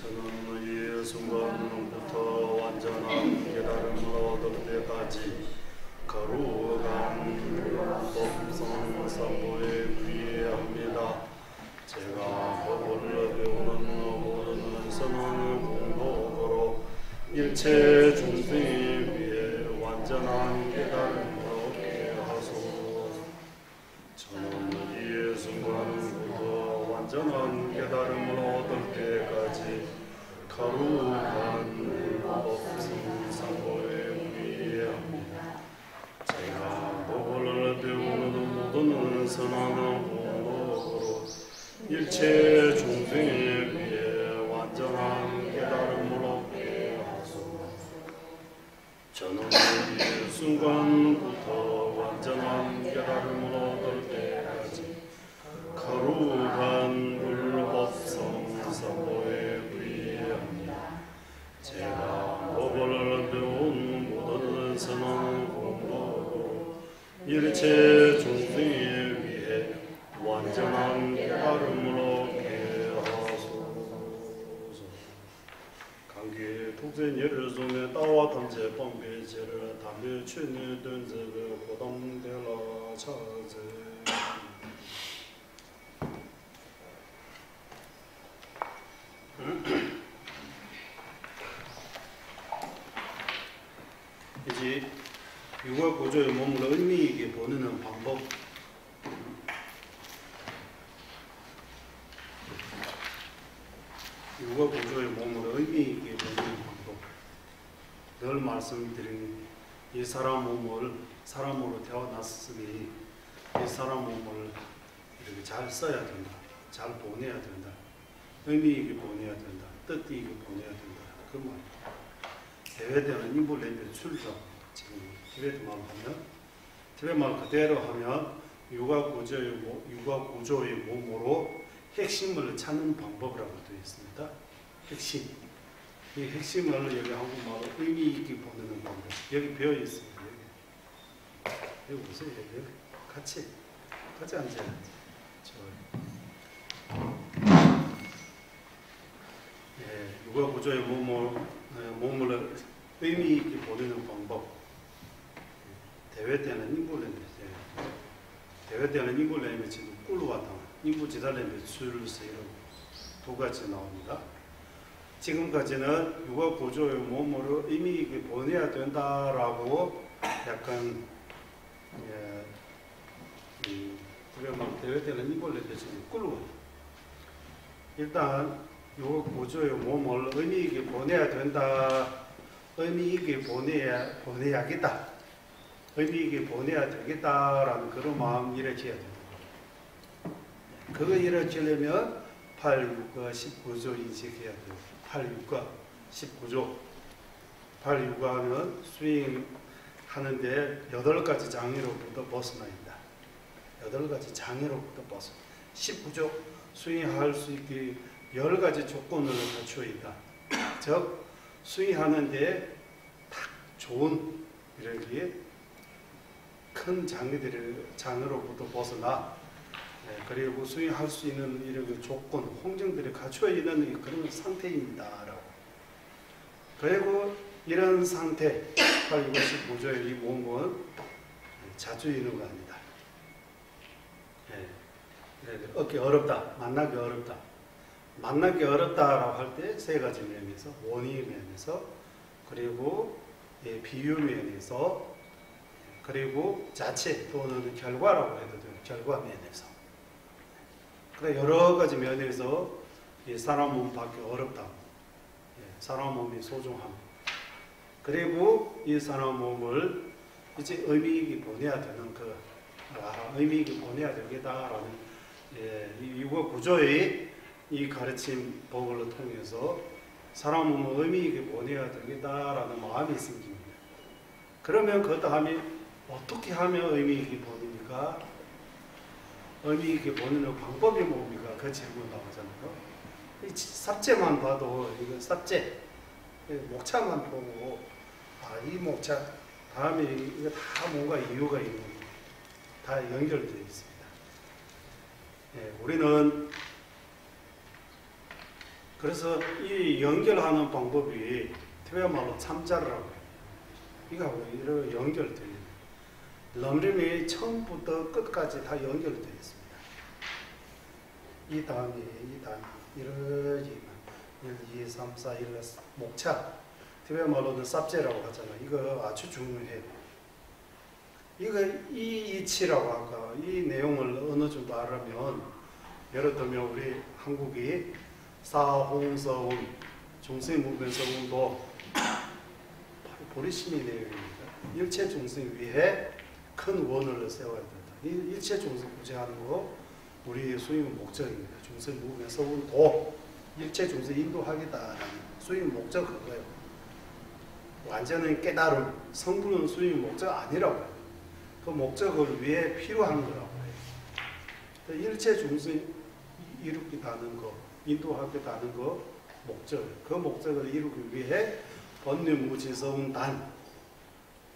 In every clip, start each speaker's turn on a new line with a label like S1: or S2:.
S1: 저는 이 순간부터 완전한 깨달음을 얻을 때까지 거룩한 법성 선보에 귀의합니다. 제가 법을 배우는 모든 선언 공덕으로 일체 중생에 위해 완전한 깨달음을 얻게 하소서. 저는 이 순간부터 완전한 깨달음을 얻을 때까지 거룩한 법성 선보에 귀의합니다. 제가 법을 배우는 모든 선언 공덕으로 일체 중생에 위해 완전한 깨달음을 얻게 하소서. 저는 이 순간부터 완전한 깨달음을 얻을 때까지 거룩한 불법성 선보에 귀의합니다. 제가 법을 배운 모든 선언 공덕으로 일체 중생에 위해 완전한 깨달음을 얻게 하소서. 강기 독전 예를 중에 따와 탐제 방배 제를 담배 취니 던제를 고담되라 차제. 이제 육아 구조의 몸을 의미 있게 보는 방법. 육아 구조의 몸을 의미 있게 보는 방법. 늘 말씀드린 이 사람 몸을 사람으로 태어났으니 이 사람 몸을 이렇게 잘 써야 된다. 잘 보내야 된다. 의미 있게 보내야 된다. 뜻 있게 보내야 된다. 그 말입니다. 대외되는 인불레벨 출죠. 지금 티베트 말 하면 티베트 말 그대로 하면 육아 구조의 몸으로 핵심을 찾는 방법이라고 되어 있습니다. 핵심. 이 핵심을 여기 한국말로 의미 있게 보내는 방법. 여기 배어 있습니다. 여기 보세요. 여기 같이 앉아야지. 육아 구조의 몸을 의미 있게 보내는 방법. 대외 때는 인불레벨. 대외 때는 인불레벨 지금 꿀루와당. 인부 지달레벨 수율에서 이런 두 가지 나옵니다. 지금까지는 육아 구조의 몸으로 의미 있게 보내야 된다라고 약간 대외 때는 인불레벨 지금 꿀루와. 일단 육아 구조의 몸을 의미 있게 보내야 된다. 의미 있게 보내야겠다. 의미 있게 보내야 되겠다라는 그런 마음이 이루어져야 됩니다. 그거 이루어지려면 8, 6과 19조 인식해야 돼요. 8, 6과 19조. 8, 6과 하면 수행하는데 8가지 장애로부터 벗어나 있다. 8가지 장애로부터 벗어나. 19조 수행할 수 있게 10가지 조건을 갖추어 있다. 즉 수행하는데 딱 좋은 이렇게 큰 장애로부터 벗어나. 그리고 수행할 수 있는 이런 조건, 홍정들이 갖추어 있는 그런 상태입니다라고. 그리고 이런 상태, 8, 6, 19조의 이 몸은 자주 있는 거 아니다. 얻기 어렵다, 만나기 어렵다. 만나기 어렵다라고 할 때 세 가지 면에서, 원의 면에서, 그리고 비유 면에서, 그리고 자체 또는 결과라고 해도 돼요. 결과 면에서. 그래 여러 가지 면에서 이 사람 몸 받기 어렵다. 사람 몸이 소중함. 그리고 이 사람 몸을 이제 의미 있게 보내야 되는 의미 있게 보내야 되겠다라는 이 육아 구조의 이 가르침 법을 통해서 사람 몸을 의미 있게 보내야 되겠다라는 마음이 생깁니다. 그러면 그 다음에 어떻게 하면 의미 있게 보냅니까? 의미 있게 보내는 방법이 뭡니까? 그 질문 나오잖아요. 이 삽재만 봐도 이건 삽재, 목차만 보고 이 목차 다음에 이거 다 뭔가 이유가 있는 거예요. 다 연결되어 있습니다. 우리는 그래서 이 연결하는 방법이 티베트말로 참자르라고 해요. 이거하고 이렇게 연결되어 있는 럼림이 처음부터 끝까지 다 연결되어 있습니다. 이 단위, 이러지 1, 2, 3, 4, 1, 목차. 티베트말로는 삽제라고 하잖아요. 이거 아주 중요해요. 이거 이 이치라고 할까? 이 내용을 어느 정도 알면 예를 들면 우리 한국이 사홍서운, 중생무변서운도 보리심의 내용입니다. 일체 중생 위해 큰 원을 세워야 된다. 일체 중생 구제하는 거 우리 수임 목적입니다. 중생무변서운도 일체 중생 인도하겠다라는 수임 목적 그거예요. 완전히 깨달음, 성불은 수임 목적 아니라고 해요. 그 목적을 위해 필요한 거라고 해요. 일체 중생 이루겠다는 거, 인도하겠다는 거 목적. 그 목적을 이루기 위해 번뇌무지성단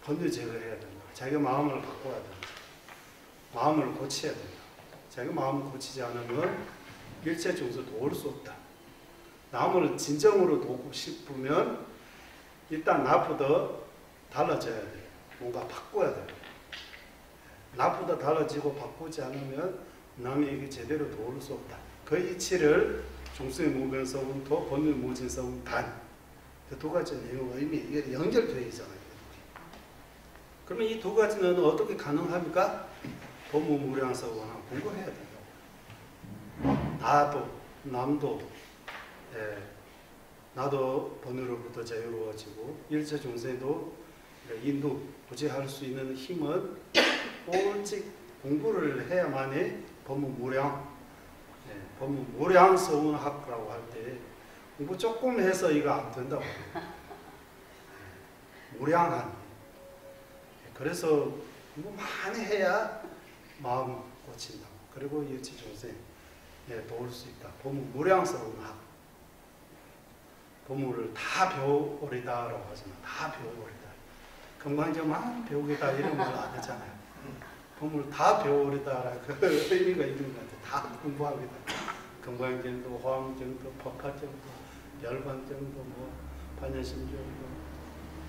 S1: 번뇌 제거해야 된다. 자기 마음을 바꿔야 된다. 마음을 고쳐야 된다. 자기 마음을 고치지 않으면 일체 중생 도울 수 없다. 남을 진정으로 돕고 싶으면 일단 나부터 달라져야 돼요. 뭔가 바꿔야 돼요. 나보다 달라지고 바꾸지 않으면 남에게 제대로 도울 수 없다. 그 이치를 중생무변서운도 번뇌무진서운단 그 두 가지 내용 의미 이게 연결되어 있잖아요. 그러면 이 두 가지는 어떻게 가능합니까? 법무무량서원하고 공부해야 된다고. 나도 남도 나도 번뇌로부터 자유로워지고 일체 중생도 인도 구제할 수 있는 힘은 오직 공부를 해야만이 법무무량, 법무무량서운학이라고 할 때 공부 조금 해서 이거 안 된다고 해요. 무량한. 그래서 공부 많이 해야 마음 고친다. 그리고 일체 중생 도울 수 있다. 법무무량서운학. 법무를 다 배워버리다라고 하잖아. 다 배워버리다. 금강경만 배우겠다 이런 말 안 하잖아요. 법무를 다 배워버리다라 그 의미가 있는 것 같아요. 다 공부하겠다. 금강경도, 화엄경도, 법화경도, 열반경도, 뭐 반야심경도,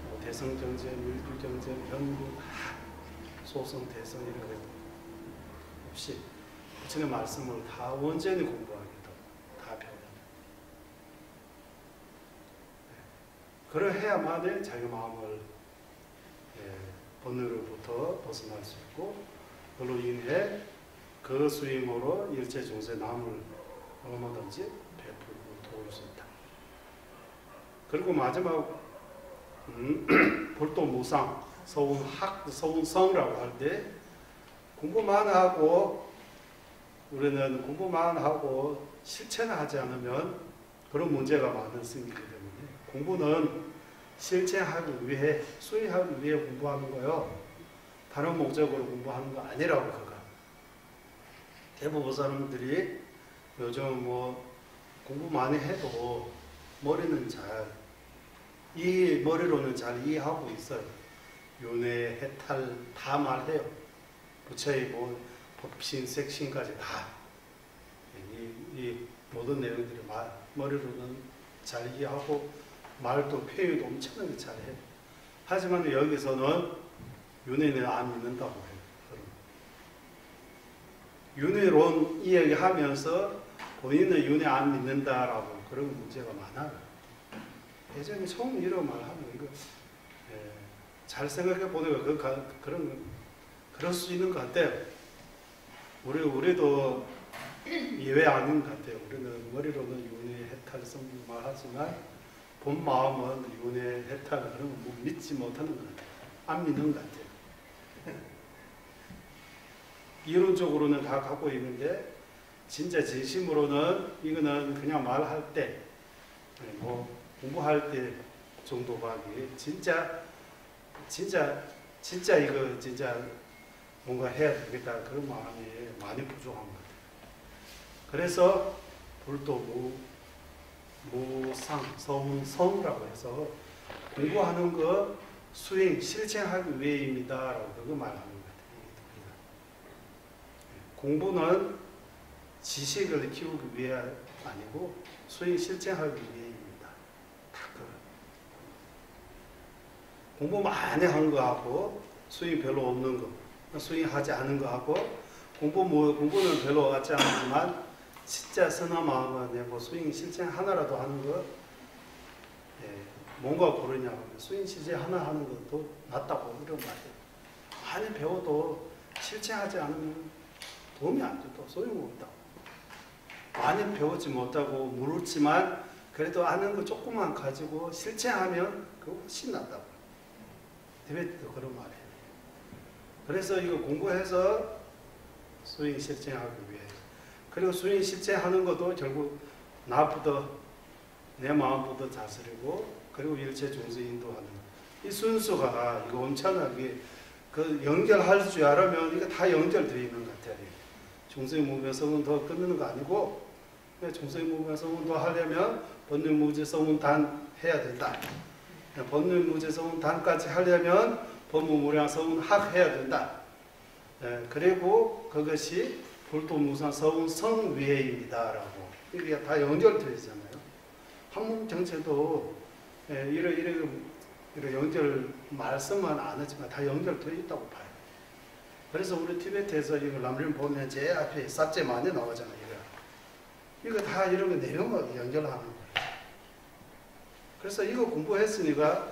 S1: 뭐 대성경제, 밀주경제, 연구, 소성, 대성 이런 거 없이 부처의 말씀을 다 온전히 공부하겠다. 다 배워야 돼. 그래야만이 자기 마음을 번뇌로부터 벗어날 수 있고 그로 인해 그 수임으로 일체 중생 남을 얼마든지 베풀고 도울 수 있다. 그리고 마지막 불도무상 서운학, 서운성이라고 할 때 공부만 하고 우리는 공부만 하고 실천을 하지 않으면 그런 문제가 많은 생기기 때문에 공부는 실천하기 위해, 수행하기 위해 공부하는 거요. 다른 목적으로 공부하는 거 아니라고 그가. 대부분 사람들이 요즘 뭐 공부 많이 해도 머리는 이 머리로는 잘 이해하고 있어요. 윤회, 해탈 다 말해요. 부처의 뭐 법신, 색신까지 다. 이 모든 내용들이 머리로는 잘 이해하고 말도 표현도 엄청나게 잘해요. 하지만 여기서는 윤회는 안 믿는다고 해요. 윤회론 이야기하면서 본인은 윤회 안 믿는다라고 그런 문제가 많아요. 예전에 처음 이런 말 하면 이거 잘 생각해 보니까 그럴 수 있는 것 같아요. 우리도 예외 아닌 것 같아요. 우리는 머리로는 윤회, 해탈, 성불 말하지만 본 마음은 윤회, 해탈 그런 거 믿지 못하는 것 같아요. 안 믿는 것 같아요. 이론적으로는 다 갖고 있는데 진짜 진심으로는 이거는 그냥 말할 때 뭐 공부할 때 정도밖에 진짜 이거 진짜 뭔가 해야 되겠다 그런 마음이 많이 부족한 것 같아요. 그래서 불도 무상, 성이라고 해서 공부하는 거 수행, 실천하기 위해입니다라고 그거 말하는 것 같아요. 공부는 지식을 키우기 위해 아니고 수행 실천하기 위해입니다. 다 공부 많이 한 거하고 수행이 별로 없는 거, 수행하지 않은 거하고 공부는 별로 같지 않지만 진짜 선한 마음을 내고 수행 실천 하나라도 하는 거, 뭔가 고르냐 수행 실천 하나 하는 것도 낫다고 이런 말이에요. 많이 배워도 실천하지 않으면 도움이 안 돼도 소용없다. 많이 배우지 못하고 모르지만 그래도 아는 거 조금만 가지고 실천하면 그거 훨씬 낫다고. 티베트도 그런 말이에요. 그래서 이거 공부해서 수행 실천하기 위해. 그리고 수행 실천하는 것도 결국 나부터 내 마음부터 다스리고 그리고 일체 중생 인도하는 이 순수가 이거 엄청나게 그 연결할 줄 알으면 이거 다 연결되어 있는 것 같아요. 중생 무명성은 더 끊는 거 아니고 중생 무명성은 더 하려면 본능 무지성은 단 해야 된다. 본능 무지성은 단까지 하려면 법무무량성은 학 해야 된다. 그리고 그것이 불도무상 서운 성위해입니다라고 이게 다 연결되어 있잖아요. 한문 정체도 이런 연결 말씀만 안 하지만 다 연결되어 있다고 봐요. 그래서 우리 티베트에서 이거 람림 보면 제일 앞에 삽제 많이 나오잖아요. 이거 다 이런 거 내용을 연결하는 거예요. 그래서 이거 공부했으니까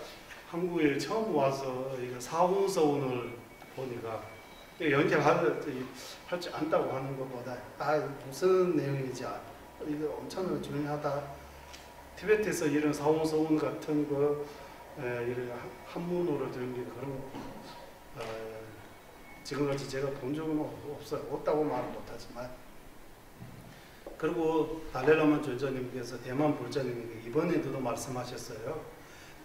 S1: 한국에 처음 와서 이거 사훈서훈을 보니까 연결할 줄 안다고 하는 것보다 무슨 내용이지 이거 엄청 중요하다. 티베트에서 이런 사훈서훈 같은 거 이런 한문으로 된 게 그런 지금까지 제가 본 적은 없어요. 없다고 말은 못하지만. 그리고 달래라마 존자님께서 대만 불자님께 이번에도 말씀하셨어요.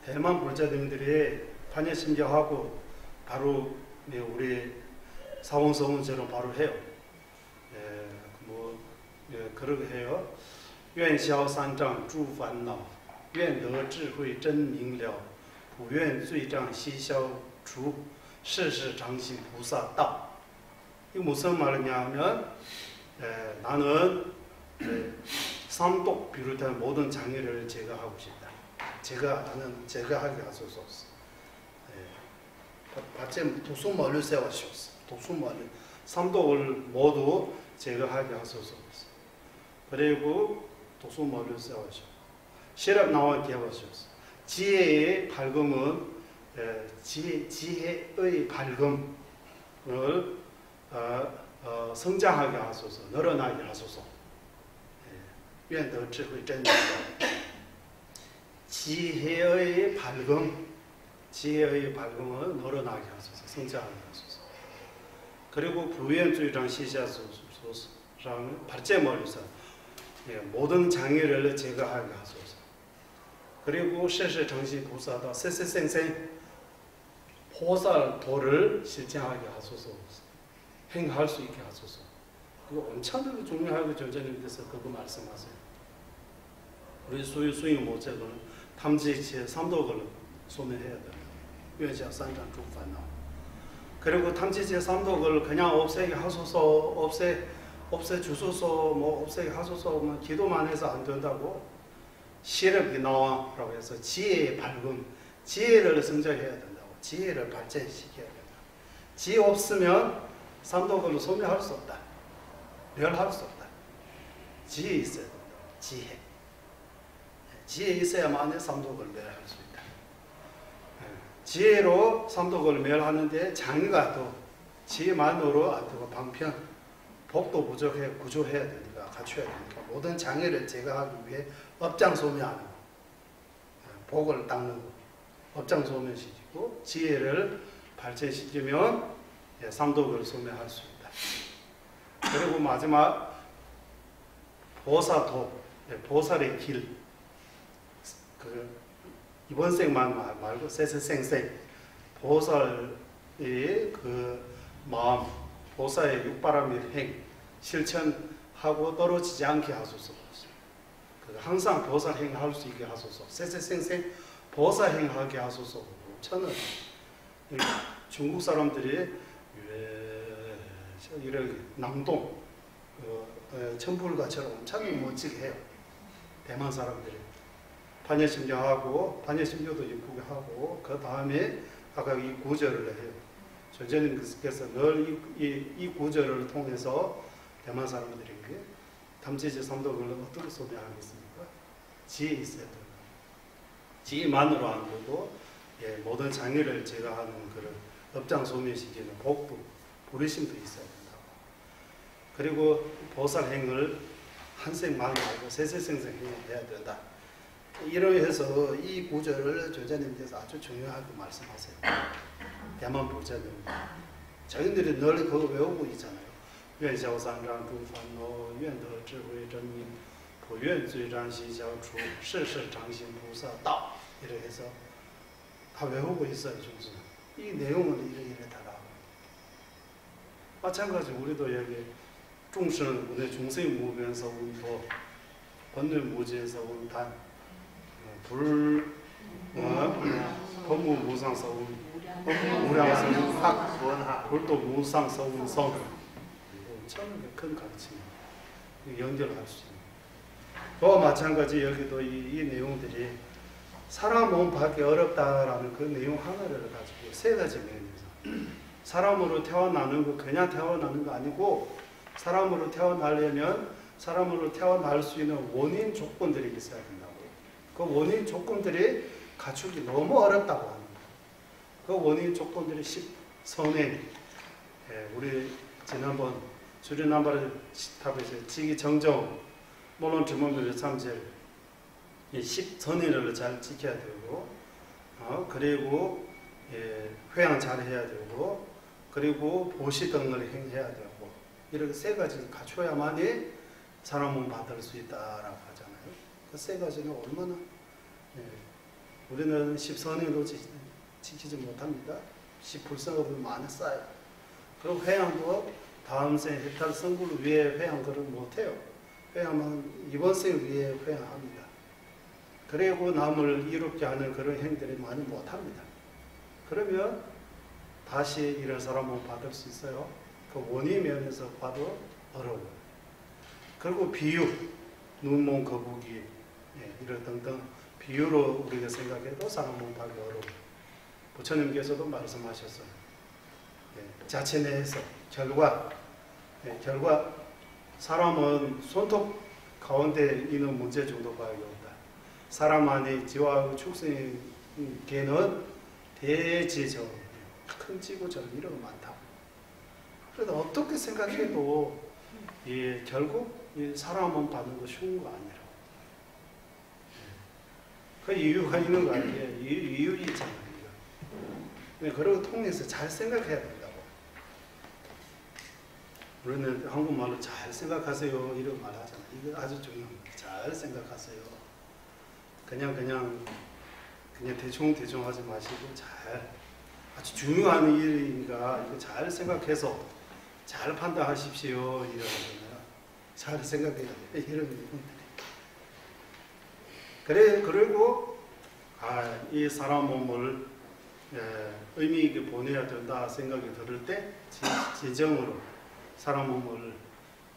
S1: 대만 불자님들이 판야심경하고 바로 우리 사원성운처럼 바로 해요. 그러게 해요. 愿消三障诸烦恼，愿得智慧真明了，普愿罪障悉消除，世世常行菩萨道. 이게 무슨 말이냐면 나는 삼독 비롯한 모든 장애를 제거하고 싶다. 제가 하게 하소서. 받침 독수머리를 세워주소서. 독수머리 삼독을 모두 제거하게 하소서. 그리고 독수머리를 세워주소서. 시럽 나와 개워주소서. 지혜의 밝음은 지혜의 밝음을 성장하게 하소서. 늘어나게 하소서. 愿得智慧真明了. 지혜의 밝음을 늘어나게 하소서. 성장하게 하소서. 그리고 불愿罪障시샤소서랑 발제머리서 모든 장애를 제거하게 하소서. 그리고 세세정신菩萨道 세세생생 보살도를 실천하게 하소서. 행할 수 있게 하소서. 그거 엄청나게 중요하고 전자님께서 그거 말씀하세요. 우리 수행 모책은 탐지체 삼독을 소멸해야 돼요. 愿消三障诸烦恼. 그리고 탐지체 삼독을 그냥 없애게 하소서, 없애주소서, 없애게 하소서, 기도만 해서 안 된다고. 시력이 나와라고 해서 지혜의 밝음, 지혜를 성장해야 된다고. 지혜를 발전시켜야 된다. 지혜 없으면 삼독을 소멸할 수 없다. 멸할 수 없다. 지혜 있어야 된다. 지혜 있어야만 삼독을 멸할 수 있다. 지혜로 삼독을 멸하는데 장애가 또 지혜만으로 안 되고 방편, 복도 부족해 구조해야 되니까 갖춰야 되니까 모든 장애를 제거하기 위해 업장소멸하는 거, 복을 닦는 거, 업장소멸시키고 지혜를 발전시키면 삼독을 소멸할 수 있다. 그리고 마지막 보사도, 보살의 길. 이번 생만 말고 세세생생 보살의 그 마음, 보살의 육바람의 행 실천하고 떨어지지 않게 하소서. 항상 보살 행할 수 있게 하소서. 세세생생 보살 행하게 하소서. 저는 중국 사람들이 이런 낭동 천불가처럼 엄청 멋지게 해요. 대만 사람들이. 반야심경하고 반야심경도 이쁘게 하고 그 다음에 아까 이 구절을 해요. 조제님께서 늘 이 구절을 통해서 대만 사람들에게 담제제 삼독을 어떻게 소개하겠습니까? 지혜 있어야 된다. 지혜만으로 안 되고 모든 장애를 제거하는 그런 업장 소멸시키는 복부, 부르심도 있어야 된다고. 그리고 보살행을 한생만 말고 세세생생 해야 된다. 이러해서 이 구절을 조자님께서 아주 중요하게 말씀하세요. 대만 부자님. 자기들이 늘 그거 외우고 있잖아요. 愿消三障诸烦恼，愿得智慧真明，普愿罪障悉消除，世世常行菩萨道. 이렇게 해서 다 외우고 있어요. 중수는. 이 내용은 이래 다 나와요. 마찬가지 우리도 여기 중생, 우리 중생 무변서 운도, 번뇌 무지에서 운단, 법무 무상서 운, 무량서 운학, 원학, 불도 무상서 운성. 엄청 큰 가르침이 연결할 수 있는. 또 마찬가지 여기도 이 내용들이 사람 몸 받기 어렵다라는 그 내용 하나를 가지고 세 가지 면에서 사람으로 태어나는 거 그냥 태어나는 거 아니고 사람으로 태어나려면 사람으로 태어날 수 있는 원인 조건들이 있어야 된다고요. 그 원인 조건들이 갖추기 너무 어렵다고 하는 거예요. 그 원인 조건들이 10선행. 우리 지난번 수련남바르 탑에서 지기정정 물론 주문을 참질 이 10선행을 잘 지켜야 되고 그리고 회양 잘 해야 되고 그리고 보시 등을 행해야 되고 이렇게 세 가지 갖춰야만이 사람은 받을 수 있다라고 하잖아요. 그 세 가지는 얼마나 우리는 10선행도 지키지 못합니다. 10불성업은 많이 쌓여요. 그리고 회양도 다음 생 헥탈 성불 위에 회양거를 못해요. 회양은 이번 생 위에 회양합니다. 그리고 남을 이롭게 하는 그런 행들이 많이 못합니다. 그러면 다시 이런 사람은 받을 수 있어요. 그 원인 면에서 봐도 어려워요. 그리고 비유, 눈, 몸, 거북이 이런 등등 비유로 우리가 생각해도 사람은 받기 어려워요. 부처님께서도 말씀하셨어요. 자체 내에서 결과 사람은 손톱 가운데 있는 문제 정도밖에 없다. 사람 안에 지와 축생의 개는 대지저 큰 지구처럼 이런 거 많다. 그래도 어떻게 생각해도 결국 사람은 받는 거 쉬운 거 아니라고. 그 이유가 있는 거 아니에요. 이유 있잖아요. 그걸 통해서 잘 생각해야 된다고. 우리는 한국말로 잘 생각하세요 이런 말 하잖아요. 이거 아주 중요합니다. 잘 생각하세요. 그냥 대충 하지 마시고 잘 아주 중요한 일이니까 이거 잘 생각해서 잘 판단하십시오 이런 거잖아요. 잘 생각해야 돼요. 이런 부분들이. 그리고 이 사람 몸을 의미 있게 보내야 된다 생각이 들을 때 진정으로 사람 몸을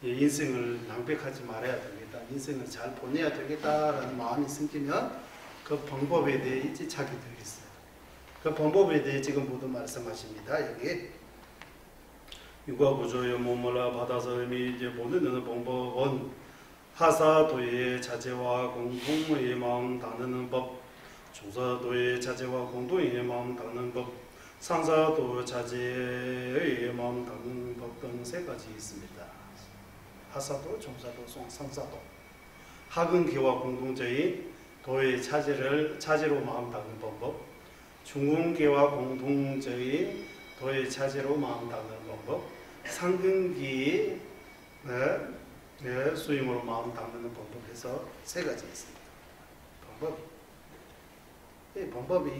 S1: 인생을 낭비하지 말아야 되겠다. 인생을 잘 보내야 되겠다라는 마음이 생기면 그 방법에 대해 인지하게 되겠어요. 그 방법에 대해 지금 모두 말씀하십니다. 여기 육아구조의 몸을 받아서 의미 있게 보내는 방법은 하사도의 자제와 공동의 마음 다루는 법, 중사도의 자제와 공동의 마음 다루는 법, 상사도 자제의 마음 다루는 법 등 세 가지 있습니다. 하사도, 중사도, 상사도. 하근기와 공동체의 도의 차제로 마음 다루는 방법, 중근기와 공동체의 도의 차제로 마음 다루는 방법, 상근기의 수임으로 마음 다루는 방법에서 세 가지 있습니다. 방법이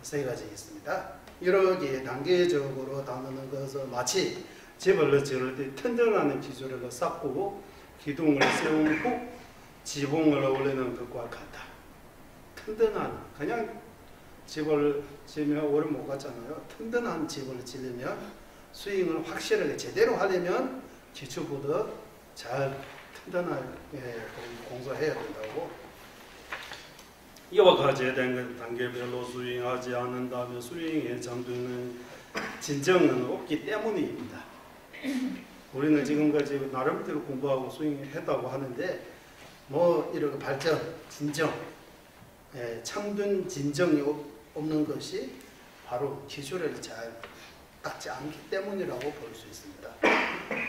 S1: 세 가지 있습니다. 이렇게 단계적으로 다루는 것은 마치 집을 지을 때 튼튼한 기초를 쌓고 기둥을 세운 후 지붕을 올리는 것과 같다. 튼튼한 그냥 집을 지으면 오래 못 가잖아요. 튼튼한 집을 지으면 스윙을 확실하게 제대로 하려면 기초보다 잘 튼튼하게 공부해야 된다고. 이와 과제된 단계별로 수행하지 않는다면 수행에 잠드는 진정은 없기 때문입니다. 우리는 지금까지 나름대로 공부하고 수행했다고 하는데 뭐 이렇게 발전, 진정, 참된 진정이 없는 것이 바로 기초를 잘 닦지 않기 때문이라고 볼 수 있습니다.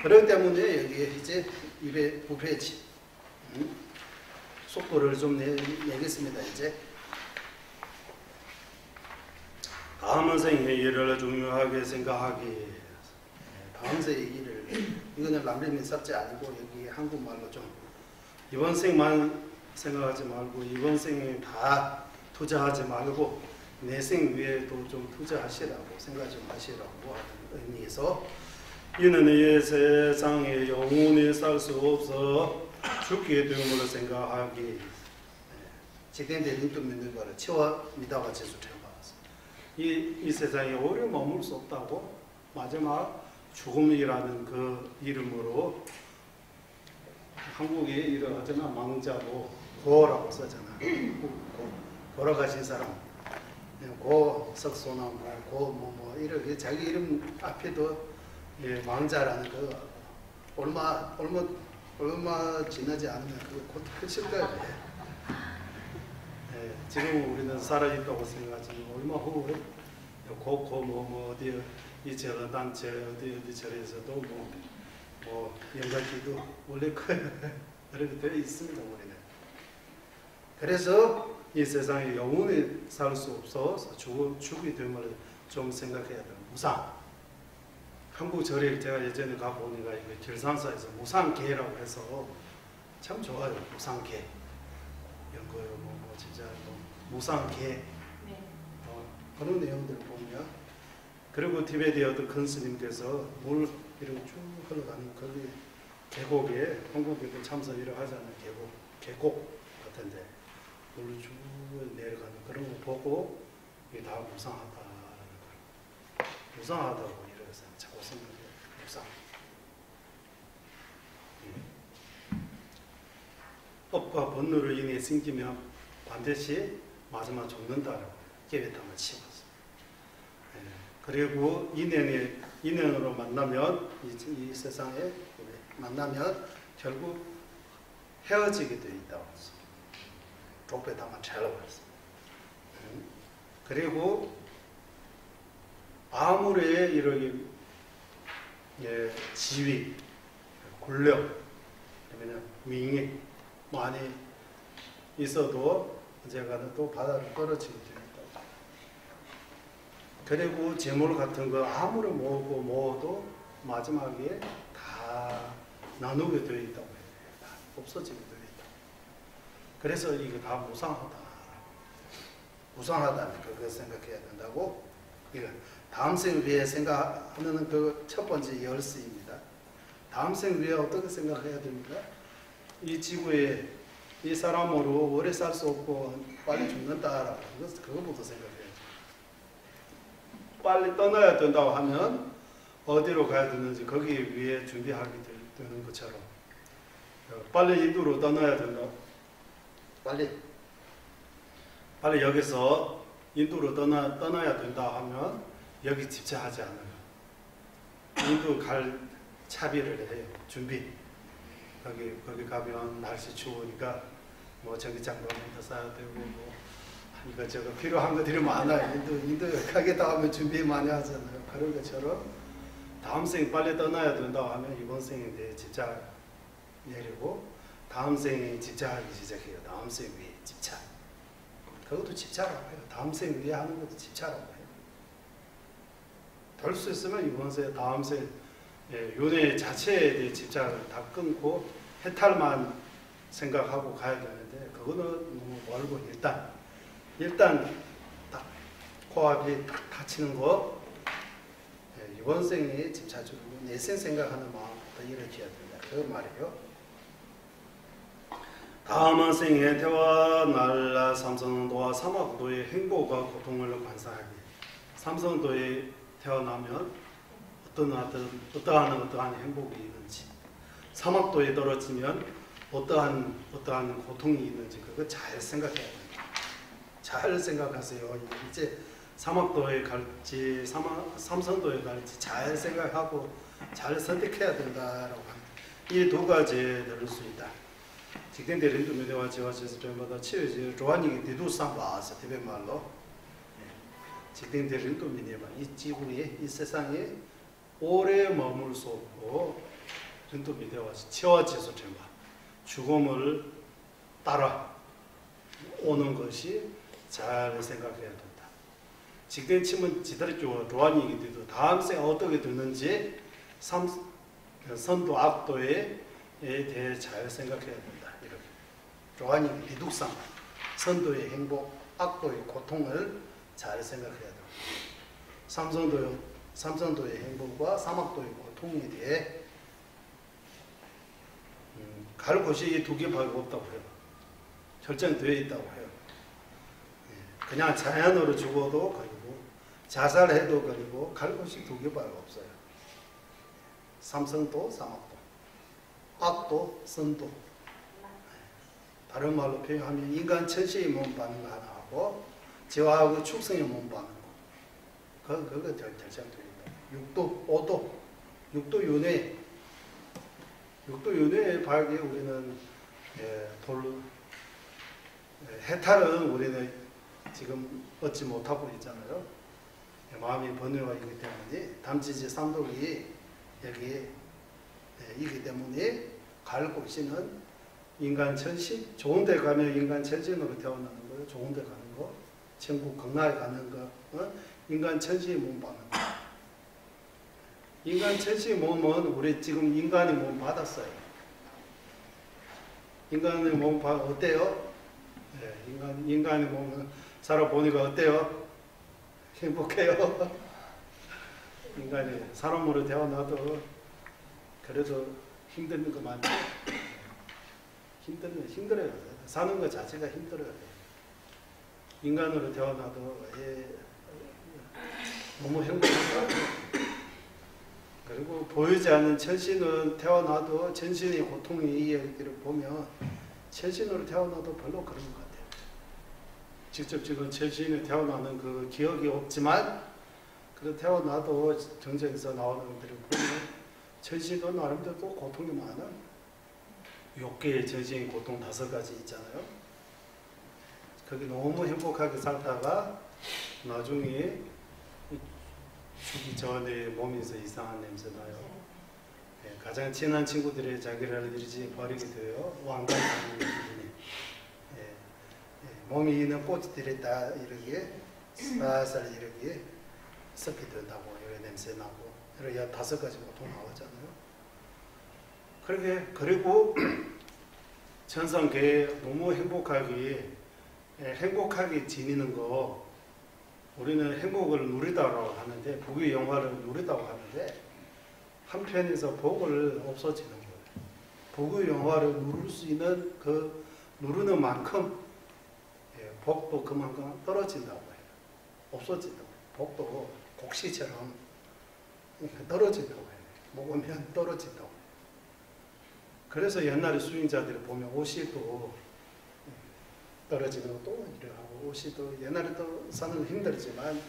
S1: 그렇기 때문에 여기에 이제 209페이지 속도를 좀 내겠습니다. 이제 다음 생의 일을 중요하게 생각하기. 다음 생의 일을 이거는 람림이 삭제 아니고 여기 한국말로 좀 이번 생만 생각하지 말고 이번 생에 다 투자하지 말고 내생 위에도 좀 투자하시라고 생각 좀 하시라고 하는 의미에서 이는 이 세상에 영원히 살 수 없어 죽게 됨으로 생각하기. 직된대 님도 믿는 거를 치와 미다가 제수해봐. 이 세상에 오래 머물 수 없다고 마지막 죽음이라는 그 이름으로 한국에 일어나잖아. 망자고 고라고 쓰잖아. 돌아가신 사람 고 석소나무 고 이렇게 자기 이름 앞에도 망자라는 그 얼마 지나지 않으면 곧 크실 거예요. 지금 우리는 살아있다고 생각하지만 얼마 후에 어디 이 제가 단체 어디 절에서도 연락기도 원래 그렇게 되어 있습니다. 우리는. 그래서 이 세상에 영원히 살 수 없어서 죽이 됨을 좀 생각해야 돼요. 무상. 한국 절에 제가 예전에 가보니까 길산사에서 무상계라고 해서 참 좋아요. 무상계. 이런 거요. 진짜 무상계.
S2: 네.
S1: 그런 내용들을 보면 그리고 티베디어도 큰 스님께서 물 이렇게 쭉 흘러가는 거기 계곡에 한국에도 참선이라 하잖아요. 계곡 같은데 물로 쭉 내려가는 그런 거 보고 이게 다 무상하다라는 거. 무상하다고 이래서 자꾸 생각해요. 무상. 업과 번뇌로 인해 생기면 반드시 마지막 죽는다라고 깨닫다만 치웠어. 그리고 인연으로 만나면 이 세상에 만나면 결국 헤어지게 돼 있다고 했어. 독배다만 잘라버렸어. 그리고 아무리 이렇게 지위, 권력, 그러면 명예 많이 있어도 언젠가는 또 바다로 떨어지게 돼 있다고. 그리고 재물 같은 거 아무리 모아도 마지막에 다 나누게 되어 있다고 해요. 없어지게 되어 있다고. 그래서 이게 다 무상하다. 무상하다는 그걸 생각해야 된다고. 이거 다음 생 위에 생각하는 그 첫 번째 열쇠입니다. 다음 생 위에 어떻게 생각해야 됩니까? 이 지구에 이 사람으로 오래 살 수 없고 빨리 죽는다라고 그거부터 생각해야죠. 빨리 떠나야 된다고 하면 어디로 가야 되는지 거기 위해 준비하게 되는 것처럼 빨리 인도로 떠나야 된다. 빨리 여기서 인도로 떠나야 된다 하면 여기 집착하지 않아요. 인도 갈 차비를 해요. 준비. 거기 가면 날씨 추우니까 전기장판부터 싸야 되고 이것저것 필요한 것들이 많아요. 인도 가겠다 하면 준비 많이 하잖아요. 그런 것처럼 다음 생 빨리 떠나야 된다고 하면 이번 생에 대해 집착 내리고 다음 생에 집착하기 시작해요. 다음 생 위에 집착. 그것도 집착이라고 해요. 다음 생 위에 하는 것도 집착이라고 해요. 될 수 있으면 이번 생, 다음 생 윤회 자체에 대해 집착을 다 끊고 해탈만 생각하고 가야 되는데 그거는 너무 멀고 일단 딱 코앞이 딱 닫히는 거 이번 생에 집착으로 내생 생각하는 마음부터 일으켜야 된다. 그 말이에요. 다음 생에 태어날 삼성도와 사마구도의 행복과 고통을 관사하기. 삼성도에 태어나면 어떠한 행복이 있는지 사막도에 떨어지면 어떠한 고통이 있는지 그거 잘 생각해야 됩니다. 잘 생각하세요. 이제 사막도에 갈지 삼성도에 갈지 잘 생각하고 잘 선택해야 된다라고 합니다. 이 두 가지 들을 수 있다. 직된 대린도 메대와 지와지에서 전마다 치유지 조안이 대두상 와서 대변말로 직된 대린도 메대와 이 지구에 이 세상에 오래 머물 수 없고 린도 메대와 치와지에서 전마 죽음을 따라 오는 것이 잘 생각해야 된다. 직된 침은 지다리쪽 조안이 돼도 다음 생에 어떻게 되는지 선도 악도에 대해 잘 생각해야 된다. 이렇게 조안이 비둑상 선도의 행복, 악도의 고통을 잘 생각해야 된다. 삼선도의 행복과 사막도의 고통에 대해 갈 곳이 두 개밖에 없다고 해요. 결정되어 있다고 해요. 그냥 자연으로 죽어도 그리고 자살해도 그리고 갈 곳이 두 개밖에 없어요. 삼성도, 사막도, 악도, 선도. 다른 말로 표현하면 인간 천시의 몸 받는 거 하나 하고 지화하고 축성의 몸 받는 거. 그거 결정되어 있다. 육도, 오도, 육도 윤회. 육도 윤회의 발기 우리는 해탈은 우리는 지금 얻지 못하고 있잖아요. 마음이 번뇌가 있기 때문에 담지지 삼독이 여기에 있기 때문에 갈 곳이는 인간 천신, 좋은 데 가면 인간 천신으로 태어나는 거예요. 좋은 데 가는 거, 천국 극락에 가는 거, 인간 천신의 몸 받는 거. 인간 천신의 몸은 우리 지금 인간의 몸 받았어요. 인간의 몸 어때요? 인간의 몸은 살아보니까 어때요? 행복해요? 인간이 사람으로 태어나도 그래도 힘든 거 많죠? 힘들어요. 사는 것 자체가 힘들어요. 인간으로 태어나도 너무 행복하고 그리고 보이지 않는 천신은 태어나도 천신의 고통의 이야기를 보면 천신으로 태어나도 별로 그런 것 같아요. 직접 지금 천신에 태어나는 그 기억이 없지만 그래도 태어나도 정정에서 나오는 것들을 보면 천신도 나름대로 또 고통이 많아. 6개의 전신의 고통 5가지 있잖아요. 거기 너무 행복하게 살다가 나중에 죽기 전에 몸에서 이상한 냄새 나요. 가장 친한 친구들이 자기를 일찍 버리게 돼요. 왕관하는 기분이. 몸이 있는 꽃들이 다 이렇게 살살 이렇게 썩게 된다고 이렇게 냄새 나고 이렇게 5가지 고통 나오잖아요. 그리고 천상계에 너무 행복하게 지내는 거 우리는 행복을 누리다고 하는데 복의 영화를 누리다고 하는데 한편에서 복을 없어지는 거예요. 복의 영화를 누릴 수 있는 그 누르는 만큼 복도 그만큼 떨어진다고 해요. 없어진다고. 복도 곡시처럼 떨어진다고 해요. 먹으면 떨어진다고 해요. 그래서 옛날에 수행자들을 보면 옷이 또 떨어지는 것도 이러하고 옷이 또 옛날에 또 사는 거 힘들지만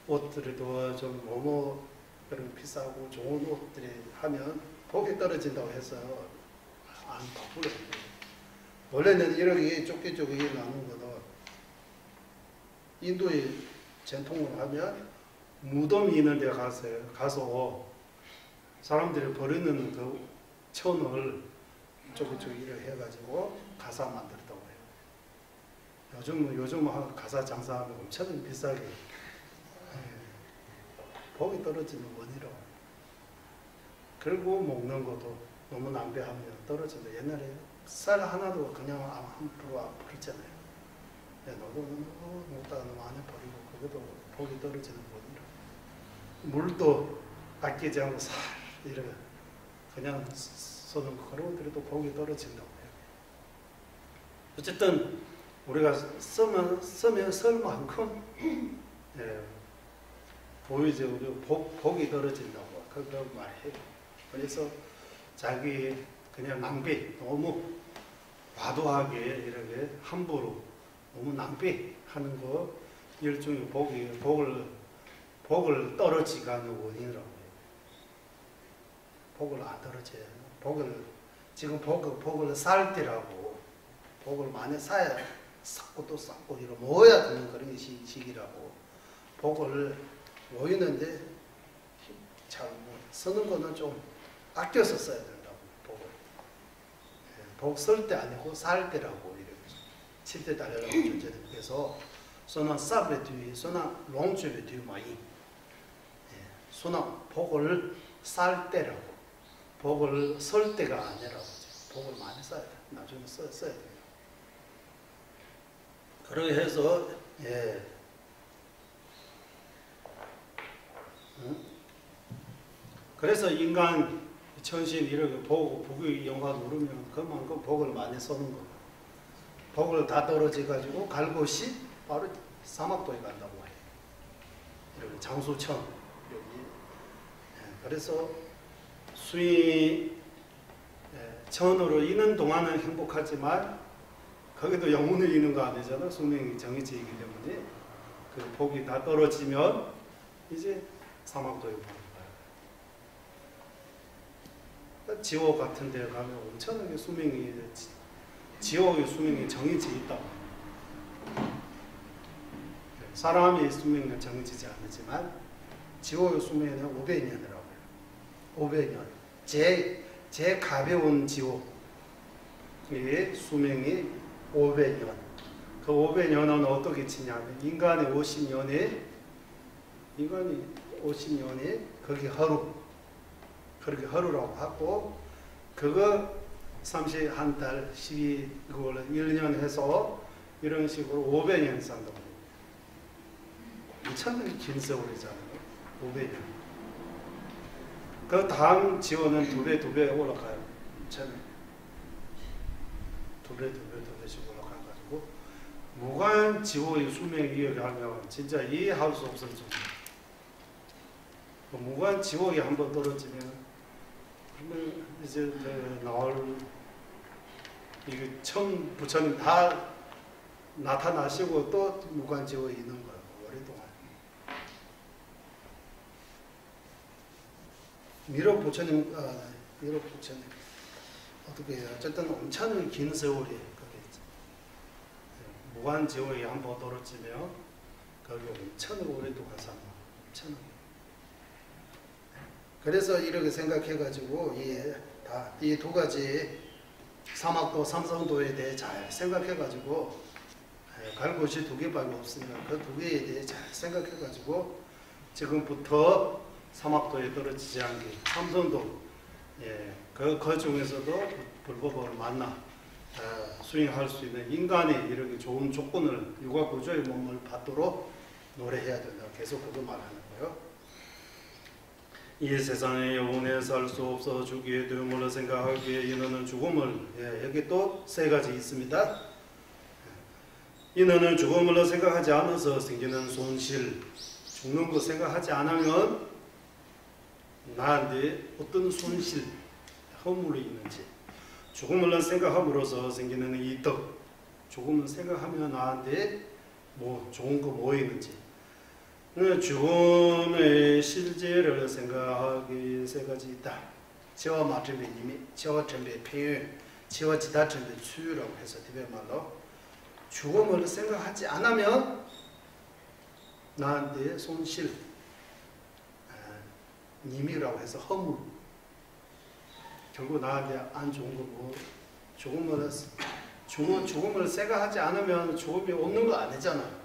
S1: 옷들이 또 좀 너무 그런 비싸고 좋은 옷들이 하면 복이 떨어진다고 해서 안 바꾸려고 원래는 이렇게 쫓기쫓기 나눈 거도 인도의 전통으로 하면 무덤이 있는 데 가서 사람들이 버리는 그 천을 쫓기쫓기를 해가지고 가사 만들었다고 해요. 요즘 가사 장사하면 엄청 비싸게 복이 떨어지는 원이라고. 그리고 먹는 것도 너무 낭비하면 떨어진다. 옛날에 쌀 하나도 그냥 함부로 안 버렸잖아요. 너도 먹다가 너무 많이 버리고 그것도 복이 떨어지는 원이라고. 물도 아끼지 않고 살 이렇게 그냥 쏘는 그런 것들도 복이 떨어진다고 해요. 어쨌든 우리가 쓰면 쓸 만큼 보이죠. 우리 복이 떨어진다고 그거 말해요. 그래서 자기 그냥 낭비, 너무 과도하게 이렇게 함부로 너무 낭비하는 거 일종의 복을 떨어지가는 원인이라고 해요. 복을 안 떨어져요. 지금 복을 살 때라고, 복을 많이 쌓아야 쌓고 또 쌓고 이러 모여야 되는 그런 시기라고. 복을 모이는데 잘 쓰는 거는 좀 아껴서 써야 된다고. 복 쓸 때 아니고 살 때라고 이렇게 7대 달려라고 존재돼요. 그래서 소나 쌉의 뒤, 소나 롱주의 뒤 많이 소나 복을 살 때라고. 복을 쓸 때가 아니라고. 복을 많이 써야 돼. 나중에 써야 돼요. 그렇게 해서 그래서 인간 천신 이렇게 보고 복의 영화 누르면 그만큼 복을 많이 쓰는 거예요. 복을 다 떨어져 가지고 갈 곳이 바로 사막도에 간다고 해요. 이렇게 장수천 여기. 그래서 수위 천으로 있는 동안은 행복하지만 거기도 영혼을 잃는 거 아니잖아. 수명이 정해져 있기 때문에 그 복이 다 떨어지면 이제 사막도에 가는 거예요. 지옥 같은 데 가면 엄청나게 지옥의 수명이 정해져 있다고. 사람의 수명은 정해지지 않지만 지옥의 수명은 500년이라고 해요. 500년. 제일 가벼운 지옥의 수명이 500년. 그 500년은 어떻게 치냐면 인간이 50년에 거기 하루. 그렇게 하루라고 하고 그거 31달 12개월 1년 해서 이런 식으로 500년 산다고. 엄청나게 긴 세월이잖아요. 500년. 그 다음 지원은 두 배 올라가요. 두 배씩 올라가가지고 무관 지호의 수명 이야기하면 진짜 이해할 수 없을 정도. 무관 지호에 한번 떨어지면 이제 나올 이게 처음 부처님 다 나타나시고 또 무관 지호에 있는 거예요. 오랫동안. 미륵 부처님 어떻게 해요? 어쨌든 엄청나게 긴 세월이 그게 무관 지호에 한번 떨어지면 거기 엄청나게 오랫동안 사는 거예요. 엄청나게. 그래서 이렇게 생각해가지고 이 두 가지 사막도, 삼성도에 대해 잘 생각해가지고 갈 곳이 두 개밖에 없으니까 그 두 개에 대해 잘 생각해가지고 지금부터 사막도에 떨어지지 않게 삼성도 그 중에서도 불법을 만나 수행할 수 있는 인간의 이렇게 좋은 조건을 육아구조의 몸을 받도록 노래해야 된다. 계속 그거 말하는 거예요. 이 세상에 영원히 살 수 없어 죽기에 되음을 생각하기에 인원은 죽음을 여기 또 세 가지 있습니다. 인원은 죽음을 생각하지 않아서 생기는 손실, 죽는 거 생각하지 않으면 나한테 어떤 손실, 허물이 있는지, 죽음을 생각함으로써 생기는 이득, 죽음을 생각하면 나한테 뭐 좋은 거 뭐 있는지, 죽음의 실제를 생각하기 세 가지 있다. 지와 마트의 이미, 지와 전배 표현, 지와 지다 전배 추유라고 해서 디베 말로 죽음을 생각하지 않으면 나한테 손실, 님이라고 해서 허물, 결국 나한테 안 좋은 거고, 죽음을 생각하지 않으면 죽음이 오는 거 아니잖아요.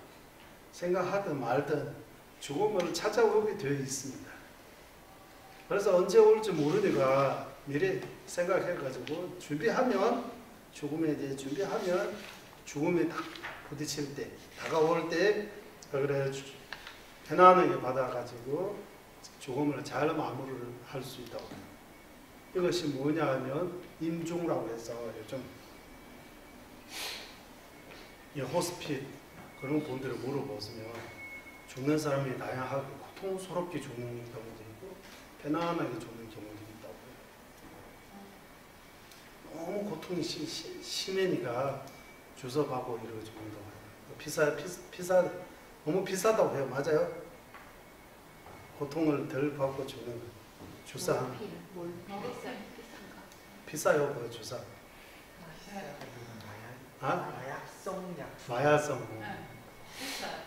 S1: 생각하든 말든 죽음을 찾아오게 되어 있습니다. 그래서 언제 올지 모르니까 미리 생각해가지고 준비하면, 죽음에 대해 준비하면 죽음이 딱 부딪힐 때, 다가올 때 그래 편안하게 받아가지고 죽음을 잘 마무리를 할 수 있다고 합니다. 이것이 뭐냐 하면 임종라고 해서 요즘 이 호스핏 그런 분들을 물어보시면 죽는 사람이 다양하게 고통스럽게 죽는 경우도 있고 편안하게 죽는 경우도 있다고 해요. 고통이 심해니까 주사 받고 이러고 죽는 거 너무 비싸다고 해요. 맞아요? 고통을 덜 받고 죽는 거. 주사. 비싸요, 그 주사. 아? 마약성.